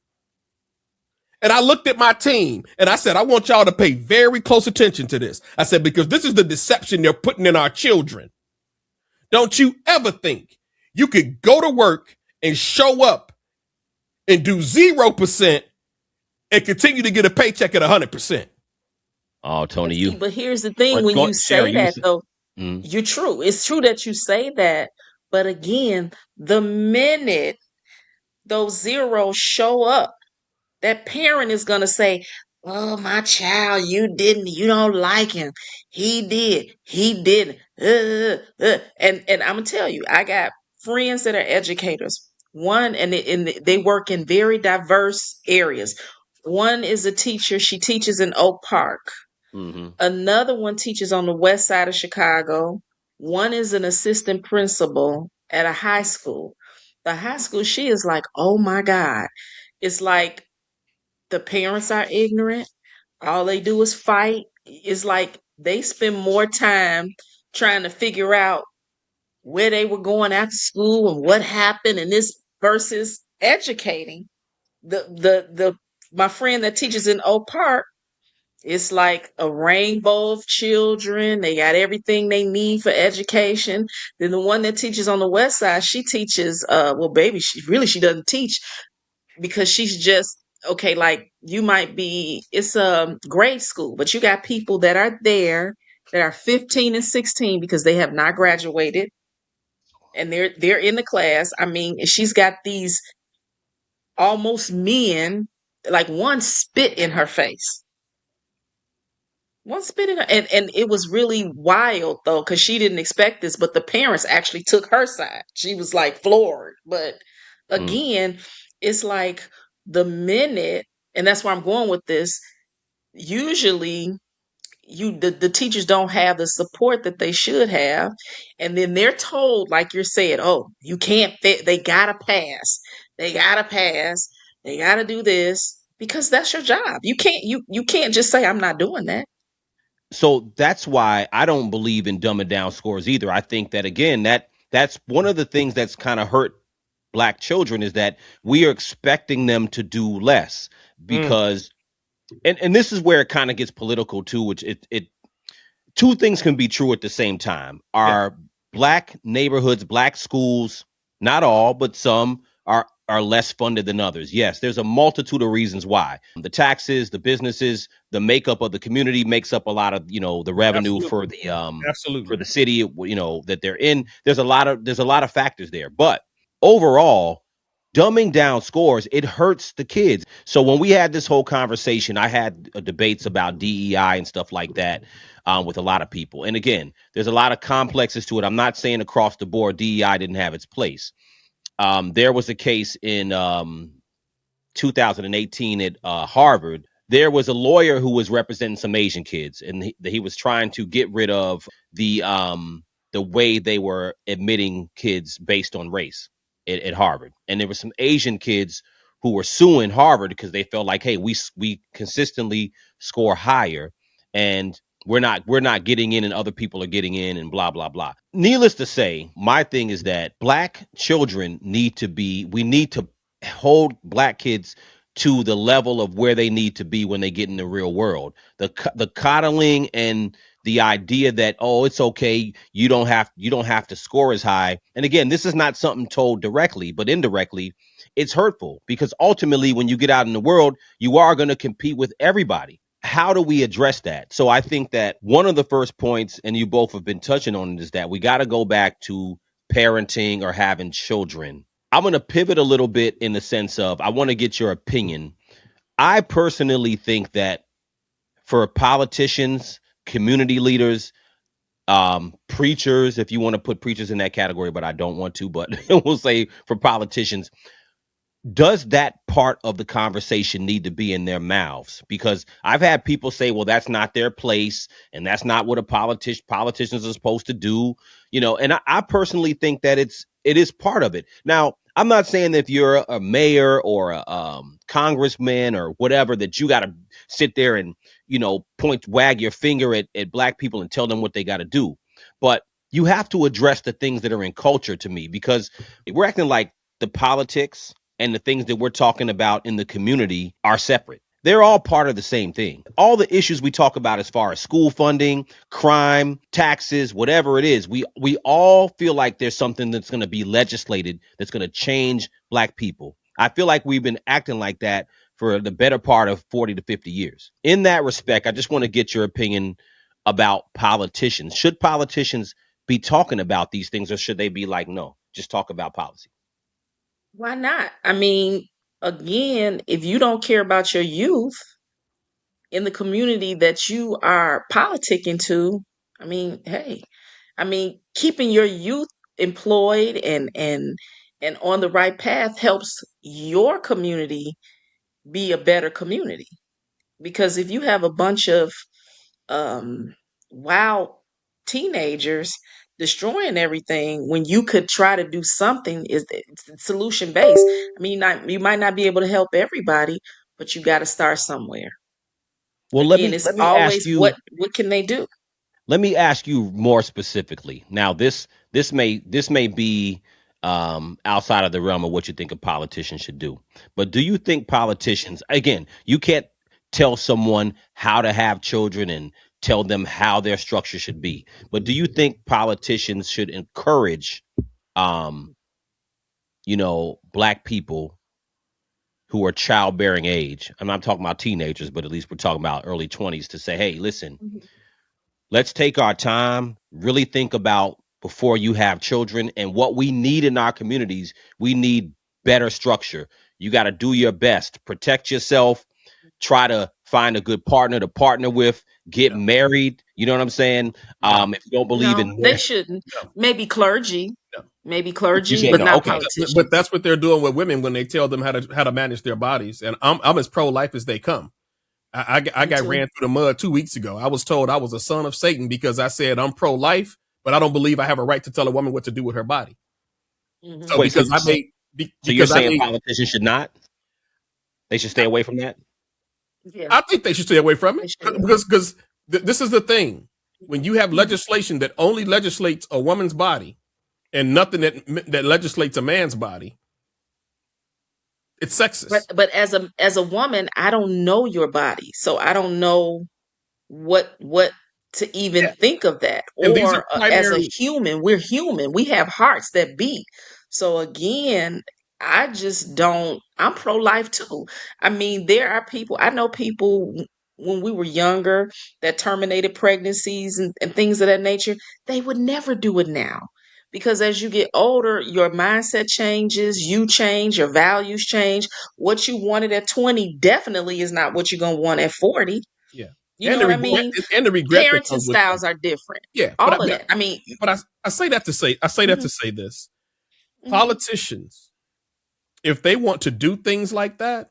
B: And I looked at my team and I said, I want y'all to pay very close attention to this. I said, because this is the deception they're putting in our children. Don't you ever think you could go to work and show up and do 0% and continue to get a paycheck at 100%.
A: Oh, Tony,
C: But see,
A: you.
C: but here's the thing
A: What
C: when
A: go
C: you
A: share
C: say
A: you
C: that, though, you're true. It's true that you say that. But again, the minute those zeros show up, that parent is going to say, Oh, my child, you don't like him. He didn't. And I'm gonna tell you, I got friends that are educators. One, and they work in very diverse areas. One is a teacher. She teaches in Oak Park.
A: Mm-hmm.
C: Another one teaches on the west side of Chicago. One is an assistant principal at a high school. The high school, she is like, oh my God. It's like the parents are ignorant. All they do is fight. It's like they spend more time trying to figure out where they were going after school and what happened and this versus educating. The my friend that teaches in Oak Park, it's like a rainbow of children. They got everything they need for education. Then the one that teaches on the west side, she teaches well baby, she doesn't teach because she's just okay, like you might be it's a grade school, but you got people that are there that are 15 and 16 because they have not graduated and they're in the class. I mean, and she's got these almost men, like one spit in her face. One spit in her, and it was really wild though, because she didn't expect this, but the parents actually took her side. She was like floored. But
A: Mm.
C: again, it's like the minute, and that's where I'm going with this. Usually, the teachers don't have the support that they should have, and then they're told, like you're saying, oh, you can't fit. They gotta pass. They gotta pass. They gotta do this because that's your job. You can't just say I'm not doing that.
A: So that's why I don't believe in dumbing down scores either. I think that again, that's one of the things that's kind of hurt black children is that we are expecting them to do less
B: Mm,
A: because and this is where it kind of gets political too, which it two things can be true at the same time.
B: yeah,
A: Are black neighborhoods, black schools, not all, but some are less funded than others. Yes, there's a multitude of reasons why. The taxes, the businesses, the makeup of the community makes up a lot of, the revenue
B: absolutely,
A: for
B: absolutely.
A: the city, that they're in. There's a lot of factors there. But overall, dumbing down scores, it hurts the kids. So when we had this whole conversation, I had debates about DEI and stuff like that with a lot of people. And again, there's a lot of complexes to it. I'm not saying across the board DEI didn't have its place. There was a case in 2018 at Harvard. There was a lawyer who was representing some Asian kids, and he was trying to get rid of the way they were admitting kids based on race at Harvard. And there were some Asian kids who were suing Harvard because they felt like, hey, we consistently score higher, and we're not getting in, and other people are getting in, and blah blah blah. Needless to say, my thing is that black children we need to hold black kids to the level of where they need to be when they get in the real world. The coddling and the idea that, oh, it's okay, you don't have to score as high. And again, this is not something told directly, but indirectly it's hurtful because ultimately when you get out in the world, you are going to compete with everybody. How do we address that? So I think that one of the first points, and you both have been touching on it, is that we got to go back to parenting or having children. I'm going to pivot a little bit in the sense of I want to get your opinion. I personally think that for politicians, community leaders, preachers, if you want to put preachers in that category, but I don't want to, but we'll say for politicians, does that part of the conversation need to be in their mouths? Because I've had people say, well, that's not their place and that's not what politicians are supposed to do, and I personally think that it is part of it. Now, I'm not saying that if you're a mayor or a congressman or whatever, that you got to sit there and, wag your finger at black people and tell them what they got to do. But you have to address the things that are in culture to me, because we're acting like the politics and the things that we're talking about in the community are separate. They're all part of the same thing. All the issues we talk about as far as school funding, crime, taxes, whatever it is, we all feel like there's something that's going to be legislated that's going to change black people. I feel like we've been acting like that for the better part of 40 to 50 years. In that respect, I just want to get your opinion about politicians. Should politicians be talking about these things, or should they be like, no, just talk about policy?
C: Why not? I mean, again, if you don't care about your youth, in the community that you are politicking to, I mean, hey, I mean, keeping your youth employed and on the right path helps your community be a better community. Because if you have a bunch of um, wild teenagers destroying everything when you could try to do something is solution based. I mean, you might not be able to help everybody, but you got to start somewhere.
A: Well, let
C: Again,
A: me
C: it's
A: let me ask
C: always
A: you
C: what can they do?
A: let me ask you more specifically. Now, this may be outside of the realm of what you think a politician should do. But do you think politicians, again, you can't tell someone how to have children and tell them how their structure should be. But do you think politicians should encourage, um, black people who are childbearing age? I'm not talking about teenagers, but at least we're talking about early 20s to say, hey, listen,
C: Mhm.
A: let's take our time, really think about before you have children and what we need in our communities. We need better structure. You got to do your best, protect yourself, try to find a good partner to partner with, get
B: No,
A: married. You know what I'm saying?
B: no,
A: If you don't believe
C: No,
A: in
C: they
A: men,
C: shouldn't.
B: no,
C: Maybe
A: you
C: clergy,
A: say
C: but
A: no.
C: not
A: Okay.
B: but
C: politicians.
B: that's what they're doing with women when they tell them how to manage their bodies. And I'm as pro life as they come. I
C: Me
B: got
C: too.
B: ran through the mud 2 weeks ago. I was told I was a son of Satan because I said I'm pro life, but I don't believe I have a right to tell a woman what to do with her body.
C: Hmm.
B: So
A: Wait,
B: because I made
A: so you're
B: because I
A: saying
B: made
A: politicians should not? They should stay away from that?
C: Yeah,
B: I think they should stay away from it
C: they should.
B: because this is the thing. When you have
C: Mhm.
B: legislation that only legislates a woman's body and nothing that legislates a man's body, it's
C: But
B: sexist.
C: as a woman, I don't know your body, so I don't know what to even
B: Yeah,
C: think of that.
B: and these are
C: Or as a
B: primary.
C: human, we're human, we have hearts that beat. So again, I just don't. I'm pro-life too. I mean, there are people, I know people when we were younger that terminated pregnancies and things of that nature. They would never do it now, because as you get older, your mindset changes, you change, your values change. What you wanted at 20 definitely is not what you're going to want at 40.
B: Yeah,
C: You know what I mean?
B: and the regret that
C: Parenting
B: comes with that.
C: styles are different.
B: Yeah,
C: All of that. I mean,
B: I say that to say
C: mhm,
B: this.
C: mhm,
B: Politicians, if they want to do things like that,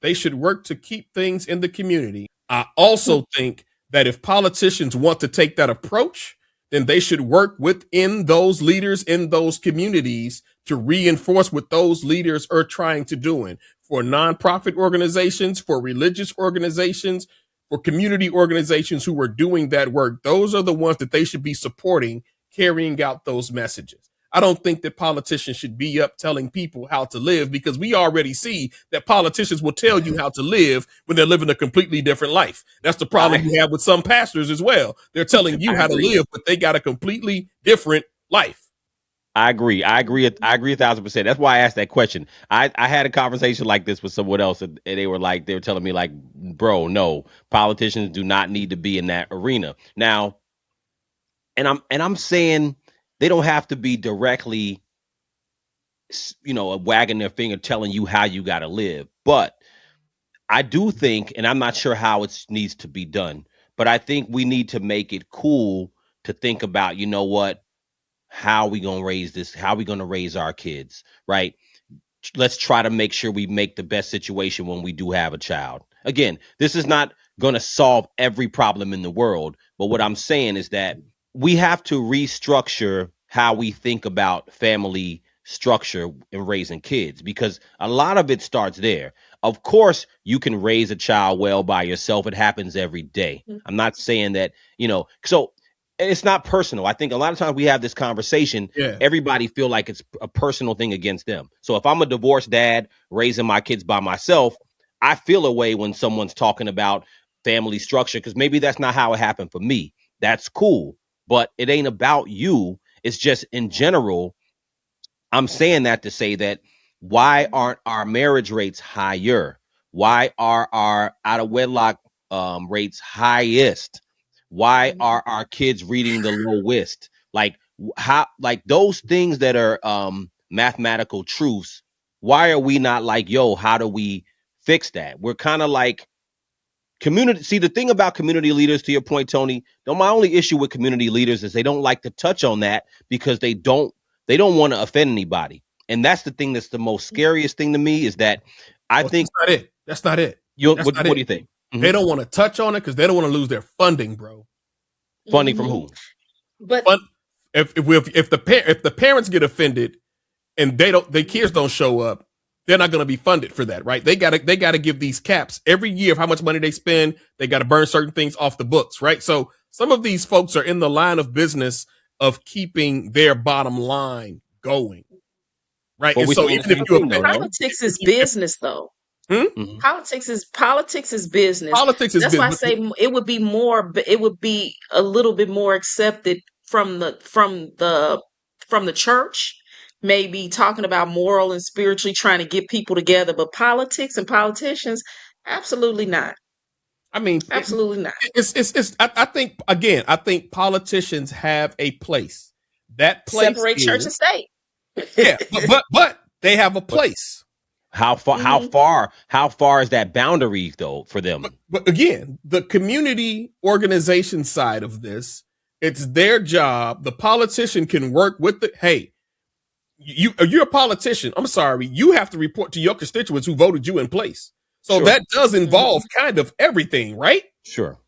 B: they should work to keep things in the community. I
C: mhm,
B: also think that if politicians want to take that approach, then they should work within those leaders in those communities to reinforce what those leaders are trying to do. And for nonprofit organizations, for religious organizations, for community organizations who are doing that work, those are the ones that they should be supporting, carrying out those messages. I don't think that politicians should be up telling people how to live, because we already see that politicians will tell you how to live when they're living a completely different life. That's the problem
A: I
B: you have with some pastors as well. They're telling you
A: I
B: how to
A: agree.
B: live, but they got a completely different life.
A: I agree. I agree. I agree 1,000%. That's why I asked that question. I had a conversation like this with someone else, and they were telling me like, bro, no, politicians do not need to be in that arena now. And I'm saying they don't have to be directly, wagging their finger telling you how you got to live. But I do think, and I'm not sure how it needs to be done, but I think we need to make it cool to think about, what, how we gonna raise this? How we gonna raise our kids, right? Let's try to make sure we make the best situation when we do have a child. Again, this is not going to solve every problem in the world, but what I'm saying is that we have to restructure how we think about family structure and raising kids, because a lot of it starts there. Of course, you can raise a child well by yourself. It happens every day. I'm not saying that, so it's not personal. I think a lot of times we have this conversation,
B: Yeah.
A: everybody feel like it's a personal thing against them. So if I'm a divorced dad raising my kids by myself, I feel a way when someone's talking about family structure, because maybe that's not how it happened for me. That's cool, but it ain't about you. It's just in general. I'm saying that to say that why aren't our marriage rates higher? Why are our out of wedlock rates highest? Why
C: mhm.
A: are our kids reading the lowest? Like how, like those things that are mathematical truths. Why are we not like, yo, how do we fix that? We're kind of like Community. See, the thing about community leaders, to your point, Tony. No, my only issue with community leaders is they don't like to touch on that because they don't want to offend anybody. And that's the thing that's the most scariest thing to me is that I
B: Well,
A: think
B: that's not it. That's not it.
A: you.
B: That's
A: What
B: not
A: do
B: it.
A: you think?
B: They don't want to touch on it because they don't want to lose their funding, bro.
A: Funding from who?
C: But
B: Fun, if the parents get offended and their kids don't show up, they're not going to be funded for that, right? They gotta give these caps every year of how much money they spend. They got to burn certain things off the books, right? So some of these folks are in the line of business of keeping their bottom line going, right?
A: But
B: And
A: we
B: so
A: saying the
B: even if
A: same
B: you
A: thing, though.
B: offend,
A: No.
C: politics is business, though.
A: Mhm.
C: Politics is business.
B: politics is
C: That's why I
B: business.
C: say it would be more. It would be a little bit more accepted from the church. Maybe talking about moral and spiritually trying to get people together, but politics and politicians, absolutely not.
B: I mean,
C: Absolutely not.
B: I think again, I think politicians have a place. That place
C: Separate church and
B: is
C: state.
B: yeah, but they have a
A: But
B: place.
A: how far? How
C: Mhm.
A: far? How far is that boundary though for them?
B: But again, the community organization side of this, it's their job. The politician can work with the hey, you're a politician. I'm sorry, you have to report to your constituents who voted you in place. So
A: Sure.
B: that does involve kind of everything, right?
A: Sure.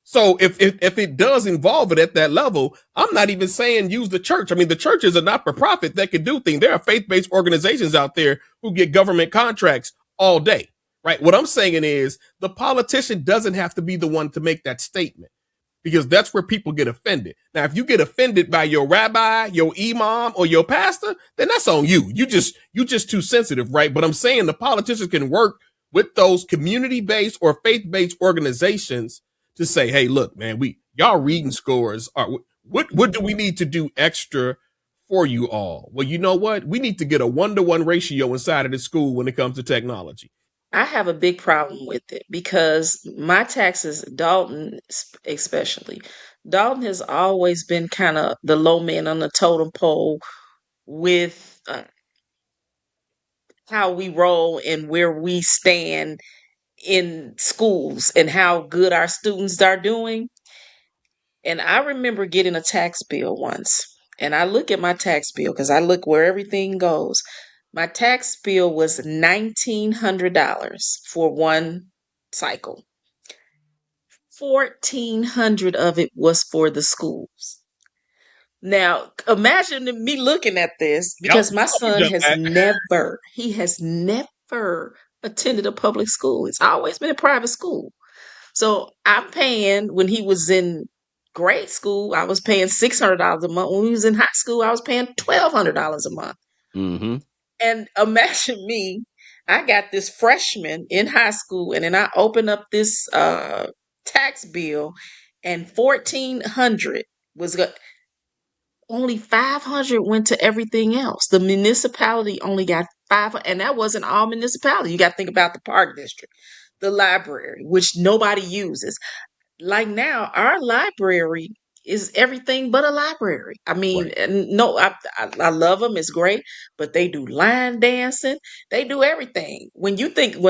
B: So if it does involve it at that level, I'm not even saying use the church. I mean, the church is a not for profit that can do things. There are faith based organizations out there who get government contracts all day, right? What I'm saying is the politician doesn't have to be the one to make that statement because that's where people get offended. Now, if you get offended by your rabbi, your imam, or your pastor, then that's on you. You just too sensitive, right? But I'm saying the politicians can work with those community based or faith based organizations to say, hey, look, man, y'all reading scores are what do we need to do extra for you all? Well, you know what? We need to get a 1-to-1 ratio inside of the school when it comes to technology.
C: I have a big problem with it because my taxes, Dalton especially, Dalton has always been kind of the low man on the totem pole with how we roll and where we stand in schools and how good our students are doing. And I remember getting a tax bill once, and I look at my tax bill because I look where everything goes. My tax bill was $1,900 for one cycle. 1,400 of it was for the schools. Now, imagine me looking at this
B: Yep.
C: because my son he has never attended a public school. It's always been a private school. So I'm paying when he was in grade school, I was paying $600 a month. When he was in high school, I was paying $1,200 a month.
A: Mm-hmm.
C: And imagine me, I got this freshman in high school, and then I open up this tax bill, and 1,400 was good. Only 500 went to everything else. The municipality only got 500, and that wasn't all municipality. You got to think about the park district, the library, which nobody uses. Like now, our library is everything but a library. I mean,
A: Right.
C: and no, I love them. It's great, but they do line dancing. They do everything. When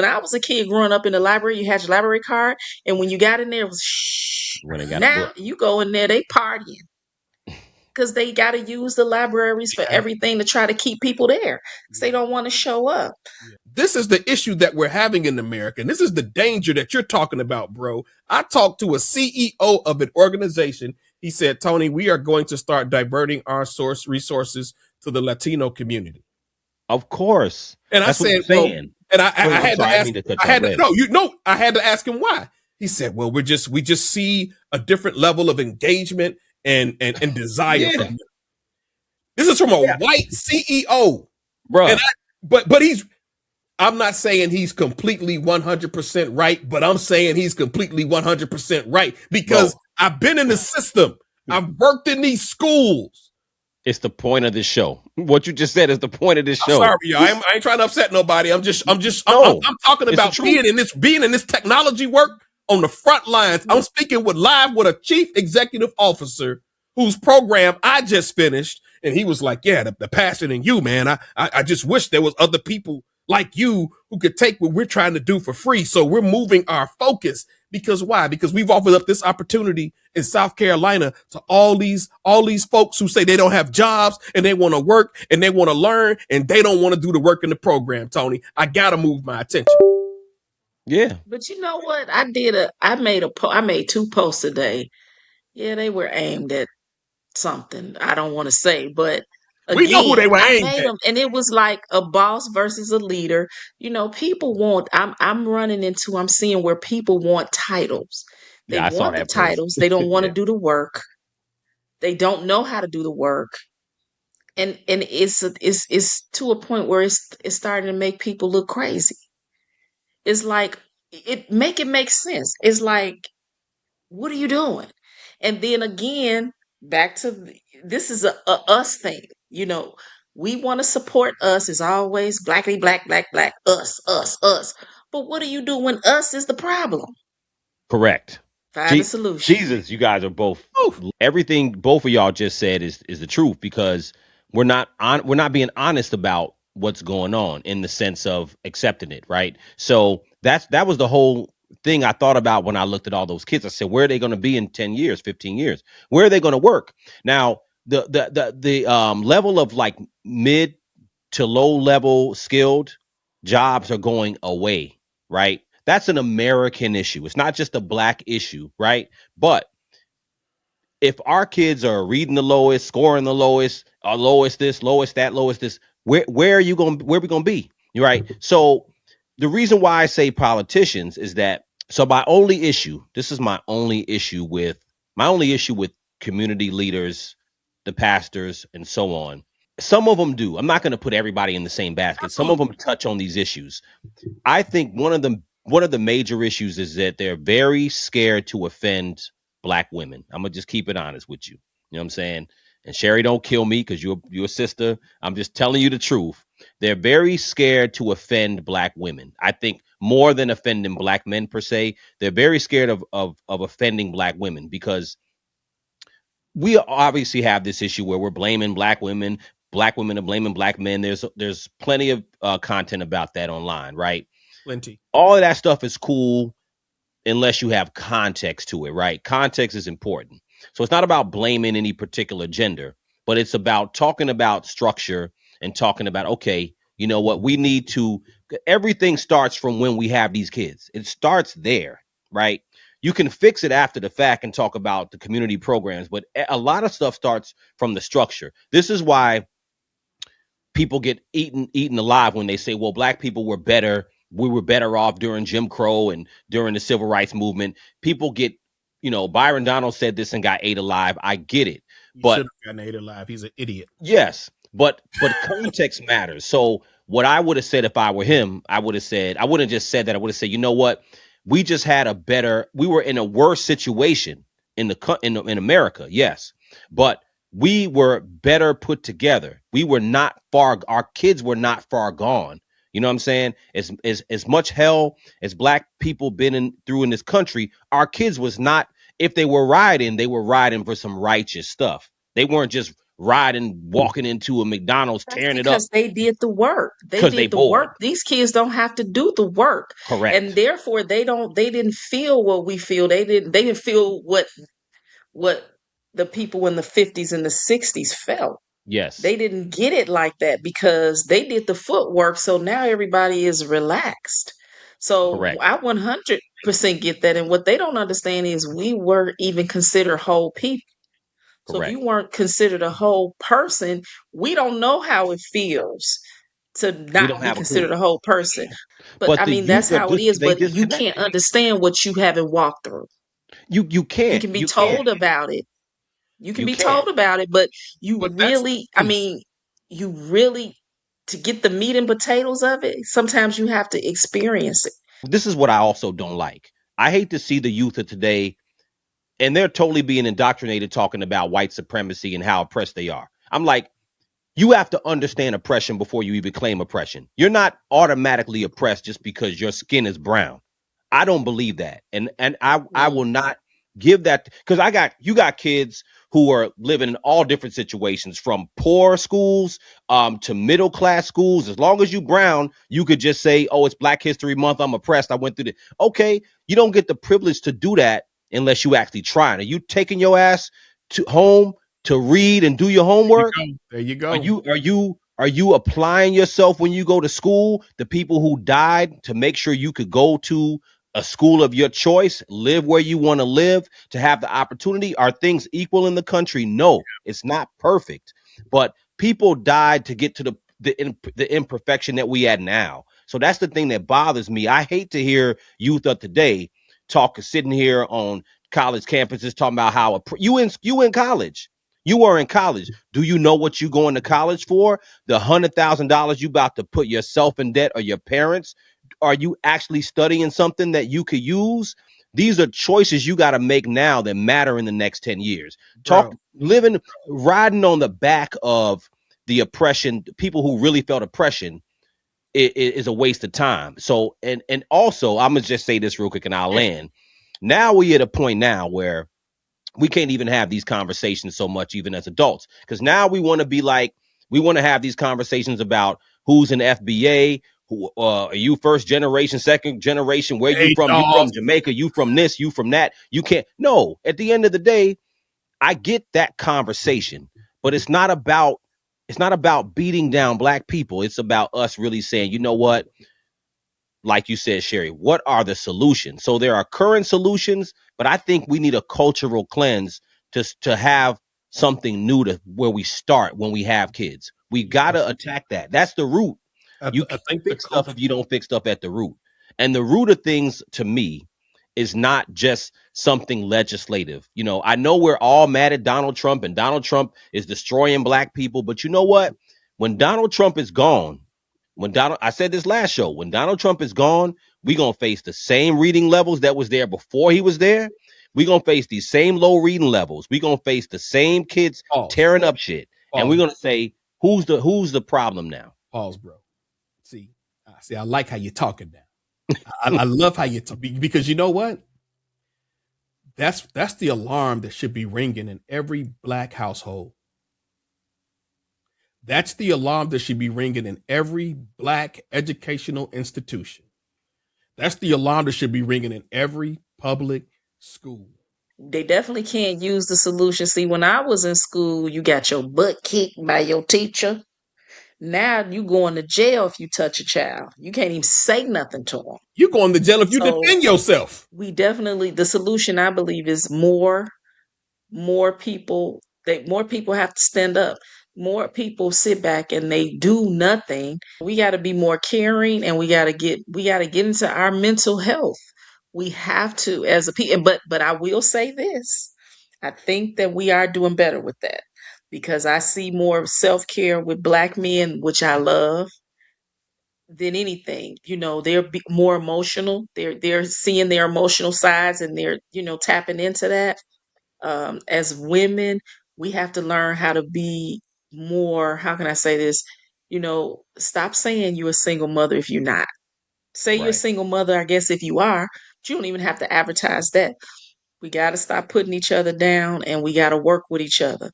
C: I was a kid growing up in the library, you had your library card, and when you got in there, it was shh.
A: When they got a
C: Now
A: book.
C: you go in there, they partying because they got to use the libraries for everything to try to keep people there because they don't want to show up.
B: This is the issue that we're having in America. And this is the danger that you're talking about, bro. I talked to a CEO of an organization. He said, Tony, we are going to start diverting our resources to the Latino community.
A: Of course.
B: And
A: That's
B: I said,
A: what I'm saying.
B: and I
A: I'm
B: had to
A: sorry, I
B: ask,
A: mean to cut you off.
B: I had to ask him why. He said, well, we just see a different level of engagement and desire
A: Yeah.
B: from them. This is from a white CEO.
A: Bruh.
B: But I'm not saying he's completely 100% right, but I'm saying he's completely 100% right because I've been in the system. I've worked in these schools.
A: It's the point of this show. What you just said is the point of this show.
B: I'm sorry, y'all. I ain't trying to upset nobody. I'm talking about being in this technology work on the front lines. I'm speaking live with a chief executive officer whose program I just finished. And he was like, yeah, the passion in you, man. I just wish there was other people like you who could take what we're trying to do for free. So we're moving our focus. Because why? Because we've offered up this opportunity in South Carolina to all these folks who say they don't have jobs and they want to work and they want to learn and they don't want to do the work in the program, Tony. I got to move my attention.
A: Yeah.
C: But you know what? I made two posts a day. Yeah, they were aimed at something I don't want to say, but
B: We know who they
C: again,
B: were
C: I
B: aimed
C: made
B: at.
C: them, and it was like a boss versus a leader. You know, people want. I'm seeing where people want titles. They
A: Yeah, I saw
C: want the
A: that post.
C: titles. They don't want to
A: Yeah.
C: do the work. They don't know how to do the work, and it's to a point where it's starting to make people look crazy. It's like it makes sense. It's like, what are you doing? And then again, back to this is a us thing. You know, we want to support us as always, blackly black, black, black, us. But what do you do when us is the problem?
A: Correct.
C: Find a solution.
A: Jesus, you guys are both
B: Oof.
A: everything both of y'all just said is the truth because we're not being honest about what's going on in the sense of accepting it, right? So that was the whole thing I thought about when I looked at all those kids. I said, where are they going to be in 10 years, 15 years? Where are they going to work? Now, the level of like mid to low level skilled jobs are going away, right? That's an American issue. It's not just a black issue, right? But if our kids are reading the lowest, scoring the lowest, lowest this, lowest that, lowest this, where are you going? Where are we going to be? You're right. So the reason why I say politicians is that so my only issue. This is my only issue with community leaders, the pastors, and so on. Some of them do. I'm not going to put everybody in the same basket. Some of them
B: Absolutely.
A: touch on these issues. I think one of the major issues is that they're very scared to offend black women. I'm gonna just keep it honest with you. You know what I'm saying? And Sherry, don't kill me because you're a sister. I'm just telling you the truth. They're very scared to offend black women. I think more than offending black men per se, they're very scared of offending black women because we obviously have this issue where we're blaming black women are blaming black men. There's plenty of content about that online, right?
B: Plenty.
A: All of that stuff is cool unless you have context to it, right? Context is important. So it's not about blaming any particular gender, but it's about talking about structure and talking about, okay, you know what, we need to, everything starts from when we have these kids. It starts there, right? You can fix it after the fact and talk about the community programs, but a lot of stuff starts from the structure. This is why people get eaten alive when they say, well, black people were better, we were better off during Jim Crow and during the civil rights movement. People get, Byron Donald said this and got ate alive. I get it.
B: He
A: But
B: should have gotten ate alive. He's an idiot.
A: yes, but context matters. So what I would have said if I were him, I wouldn't just said that. I would have said, you know what? We were in a worse situation in America, yes, but we were better put together. We were not far. Our kids were not far gone. You know what I'm saying? As much hell as black people through in this country, our kids was not. If they were riding for some righteous stuff. They weren't just riding, walking into a McDonald's,
C: That's
A: tearing it up
C: because they did the work. They
A: because they
C: did the
A: bored.
C: work. These kids don't have to do the work. And
A: Correct.
C: therefore they didn't feel what we feel. They didn't feel what the people in the 50s and the 60s felt.
A: Yes.
C: They didn't get it like that because they did the footwork. So now everybody is relaxed. So
A: Correct.
C: I 100% get that. And what they don't understand is we were even considered whole people. So if you
A: Correct.
C: weren't considered a whole person, we don't know how it feels to
A: We
C: not
A: don't
C: be
A: have a clue.
C: considered a whole person. But
A: But
C: I
A: the
C: mean, that's
A: youth are
C: how it is.
A: they
C: But you can't
A: disconnected.
C: understand what you haven't walked through.
A: You
C: You
A: can't.
C: can be
A: You can't.
C: told about it. You can
A: You
C: be
A: can't.
C: told about it, but you
B: But that's
C: really, I mean, you really, to get the meat and potatoes of it, sometimes you have to experience it.
A: This is what I also don't like. I hate to see the youth of today and they're totally being indoctrinated talking about white supremacy and how oppressed they are. I'm like, you have to understand oppression before you even claim oppression. You're not automatically oppressed just because your skin is brown. I don't believe that. And I will
C: Mm.
A: not give that because you got kids who are living in all different situations, from poor schools to middle class schools. As long as you brown, you could just say, oh, it's Black History Month, I'm oppressed, I went through the okay. You don't get the privilege to do that unless you actually try. Are you taking your ass to home to read and do your homework?
B: There you
A: Are
B: go.
A: you applying yourself when you go to school? The people who died to make sure you could go to a school of your choice, live where you want to live, to have the opportunity. Are things equal in the country? No, it's not perfect. But people died to get to the imperfection that we at now. So that's the thing that bothers me. I hate to hear youth of today sitting here on college campuses talking about how you in college. You are in college. Do you know what you going to college for? The $100,000 you about to put yourself in debt or your parents? Are you actually studying something that you could use? These are choices you got to make now that matter in the next 10 years.
B: Bro.
A: Riding on the back of the oppression, people who really felt oppression is a waste of time. So, and also, I'm gonna just say this real quick and I'll land. Now we at a point now where we can't even have these conversations so much even as adults, because now we want to be like, we want to have these conversations about who's an FBA, who are you first generation, second generation, where you
B: Hey,
A: from, you
B: dog.
A: from Jamaica, you from this, you from that. You can't, no, at the end of the day, I get that conversation, but it's not about beating down Black people. It's about us really saying, you know what, like you said, Sherry, what are the solutions? So there are current solutions, but I think we need a cultural cleanse to have something new to where we start when we have kids. We got
B: Yeah.
A: to attack that. That's the root. You
B: I
A: can't
B: think the
A: fix stuff
B: culture.
A: if you don't fix stuff at the root. And the root of things to me is not just something legislative. I know we're all mad at Donald Trump and Donald Trump is destroying Black people, but you know what? When Donald Trump is gone, I said this last show, when Donald Trump is gone, we're going to face the same reading levels that was there before he was there. We're going to face these same low reading levels. We're going to face the same kids
B: Pause.
A: tearing up shit. And we're
B: Pause.
A: going to say, who's the problem now?
B: Pause, bro. See, I like how you're talking now. I love how you talk, because you know what? That's the alarm that should be ringing in every Black household. That's the alarm that should be ringing in every Black educational institution. That's the alarm that should be ringing in every public school.
C: They definitely can't use the solution. See, when I was in school, you got your butt kicked by your teacher. Now you going to jail if you touch a child. You can't even say nothing to them.
B: You're going to jail if you
C: So
B: defend yourself.
C: the solution, I believe, is more people. More people have to stand up. More people sit back and they do nothing. We got to be more caring, and we got to get into our mental health. We have to, as a people. But I will say this: I think that we are doing better with that, because I see more self care with Black men, which I love, than anything. They're more emotional. They're seeing their emotional sides, and they're tapping into that. As women, we have to learn how to be more. How can I say this? Stop saying you're a single mother if you're not. Say you're a
A: Right.
C: single mother, I guess, if you are, but you don't even have to advertise that. We got to stop putting each other down, and we got to work with each other.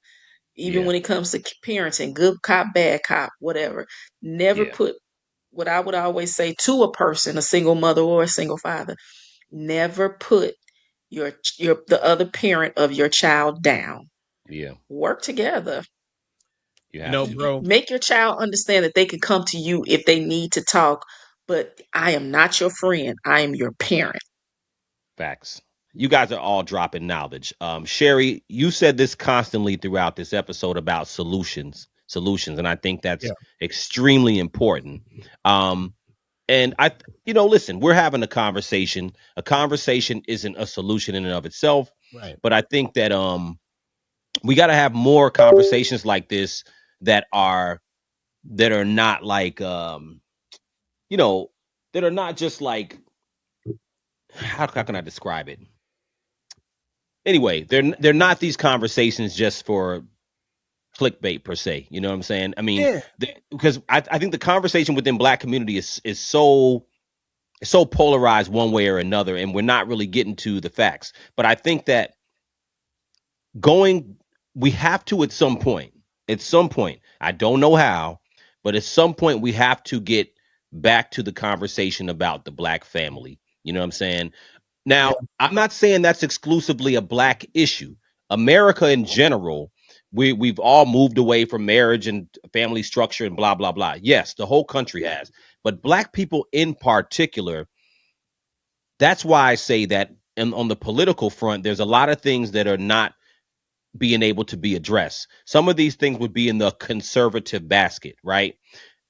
C: Even
A: Yeah.
C: when it comes to parenting, good cop, bad cop, whatever. Never
A: Yeah.
C: put what I would always say to a person, a single mother or a single father, never put your the other parent of your child down.
A: Yeah.
C: Work together.
A: You
B: You
A: have
B: know,
A: to.
B: bro.
C: Make your child understand that they can come to you if they need to talk, but I am not your friend. I am your parent.
A: Facts. You guys are all dropping knowledge. Sherry, you said this constantly throughout this episode about solutions, and I think that's
B: Yeah.
A: extremely important. Um, and listen, we're having a conversation. A conversation isn't a solution in and of itself,
B: Right.
A: but I think that we got to have more conversations like this that are not like you know that are not just like, how can I describe it? Anyway, they're not these conversations just for clickbait per se. You know what I'm saying? I mean,
B: Yeah.
A: because I think the conversation within Black community is so polarized one way or another, and we're not really getting to the facts. But I think that going we have to at some point. At some point, I don't know how, but at some point we have to get back to the conversation about the black family. You know what I'm saying?
B: Yeah.
A: Now, I'm not saying that's exclusively a black issue. America in general, we've all moved away from marriage and family structure and blah blah blah. Yes, the whole country has, but black people in particular. That's why I say that on the political front, there's a lot of things that are not being able to be addressed. Some of these things would be in the conservative basket, right?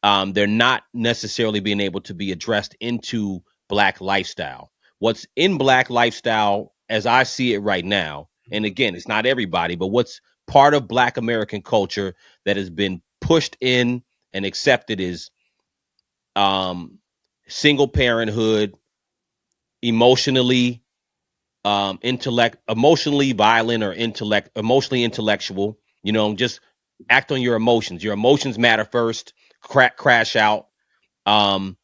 A: They're not necessarily being able to be addressed into black lifestyle. What's in black lifestyle, as I see it right now, and again, it's not everybody, but what's part of black American culture that has been pushed in and accepted is single parenthood, emotionally emotionally violent or emotionally intellectual, just act on your emotions matter first, crash out. um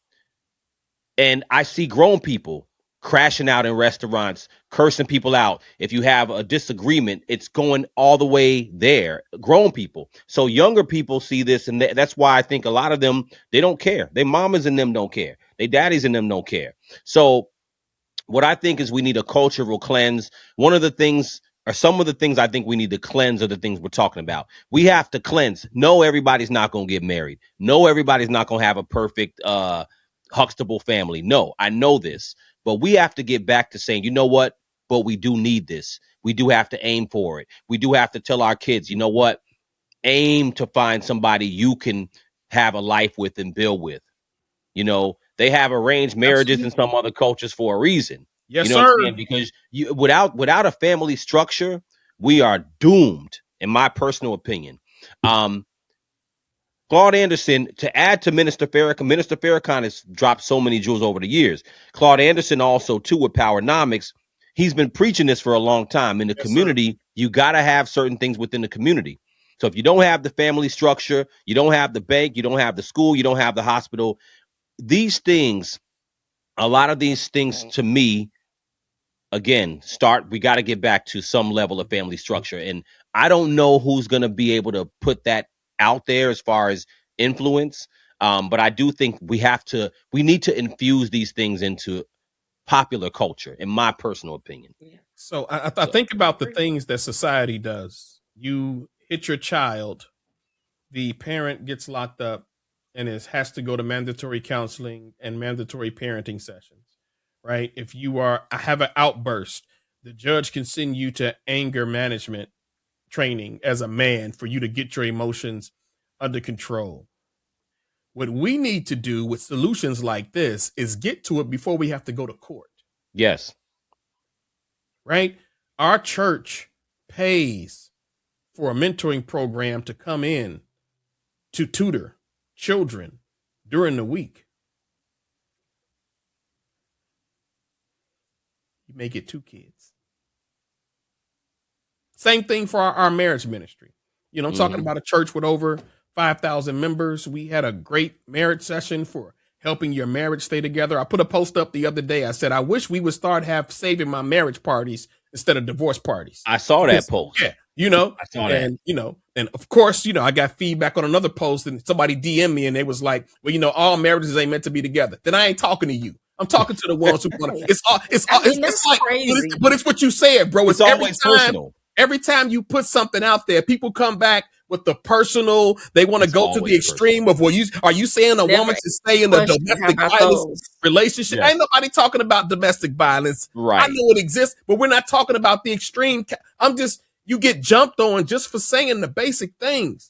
A: and I see grown people crashing out in restaurants, cursing people out. If you have a disagreement, it's going all the way there. Grown people. So younger people see this, and that's why I think a lot of them, they don't care. Their mamas and them don't care. Their daddies and them don't care. So what I think is we need a cultural cleanse. One of the things, or some of the things I think we need to cleanse, are the things we're talking about. We have to cleanse. No, everybody's not going to get married. No, everybody's not going to have a perfect Huxtable family. No, I know this, but we have to get back to saying, you know what? But we do need this. We do have to aim for it. We do have to tell our kids, you know what? Aim to find somebody you can have a life with and build with. They have arranged marriages in
B: Absolutely.
A: some other cultures for a reason. You
B: Yes,
A: know what I'm
B: sir.
A: saying? Because without a family structure, we are doomed, in my personal opinion. Um, Claude Anderson, to add to Minister Farrakhan has dropped so many jewels over the years. Claude Anderson also, too, with Powernomics, he's been preaching this for a long time. In the
B: Yes, sir.
A: community, you got to have certain things within the community. So if you don't have the family structure, you don't have the bank, you don't have the school, you don't have the hospital, these things, a lot of these things to me, again, we got to get back to some level of family structure. And I don't know who's going to be able to put that out there as far as influence. But I do think we need to infuse these things into popular culture, in my personal opinion.
C: Yeah.
B: So I
A: So,
B: think about the things that society does. You hit your child, the parent gets locked up and has to go to mandatory counseling and mandatory parenting sessions, right? If you have an outburst, the judge can send you to anger management training as a man for you to get your emotions under control. What we need to do with solutions like this is get to it before we have to go to court,
A: yes.
B: right? Our church pays for a mentoring program to come in to tutor children during the week. You may get 2 kids. Same thing for our marriage ministry. I'm talking about a church with over 5,000 members. We had a great marriage session for helping your marriage stay together. I put a post up the other day. I said, I wish we would start saving my marriage parties instead of divorce parties.
A: I saw that post.
B: Yeah,
A: I saw that.
B: And of course, I got feedback on another post, and somebody DM'd me and they was like, well, all marriages ain't meant to be together. Then I ain't talking to you. I'm talking to the ones who want to. It's like,
C: crazy.
B: but it's what you said, bro.
A: It's always personal.
B: Every time you put something out there, people come back with the personal. They want to go to the extreme of, are you saying a woman should stay in a domestic violence relationship?
A: Yes.
B: Ain't nobody talking about domestic violence.
A: Right.
B: I know it exists, but we're not talking about the extreme. You get jumped on just for saying the basic things.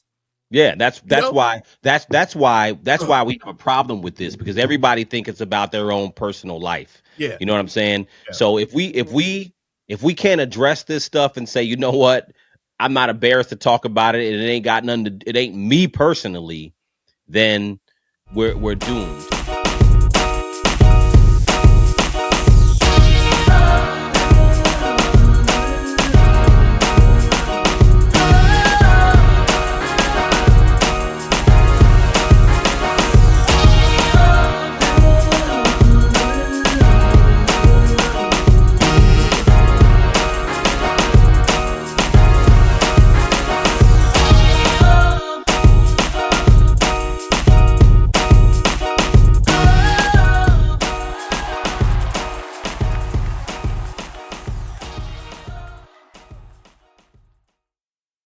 A: Yeah, that's why we have a problem with this, because everybody think it's about their own personal life.
B: Yeah.
A: You know what I'm saying?
B: Yeah.
A: So if we can't address this stuff and say, you know what, I'm not embarrassed to talk about it, and it ain't got nothing to, it ain't me personally, then we're doomed.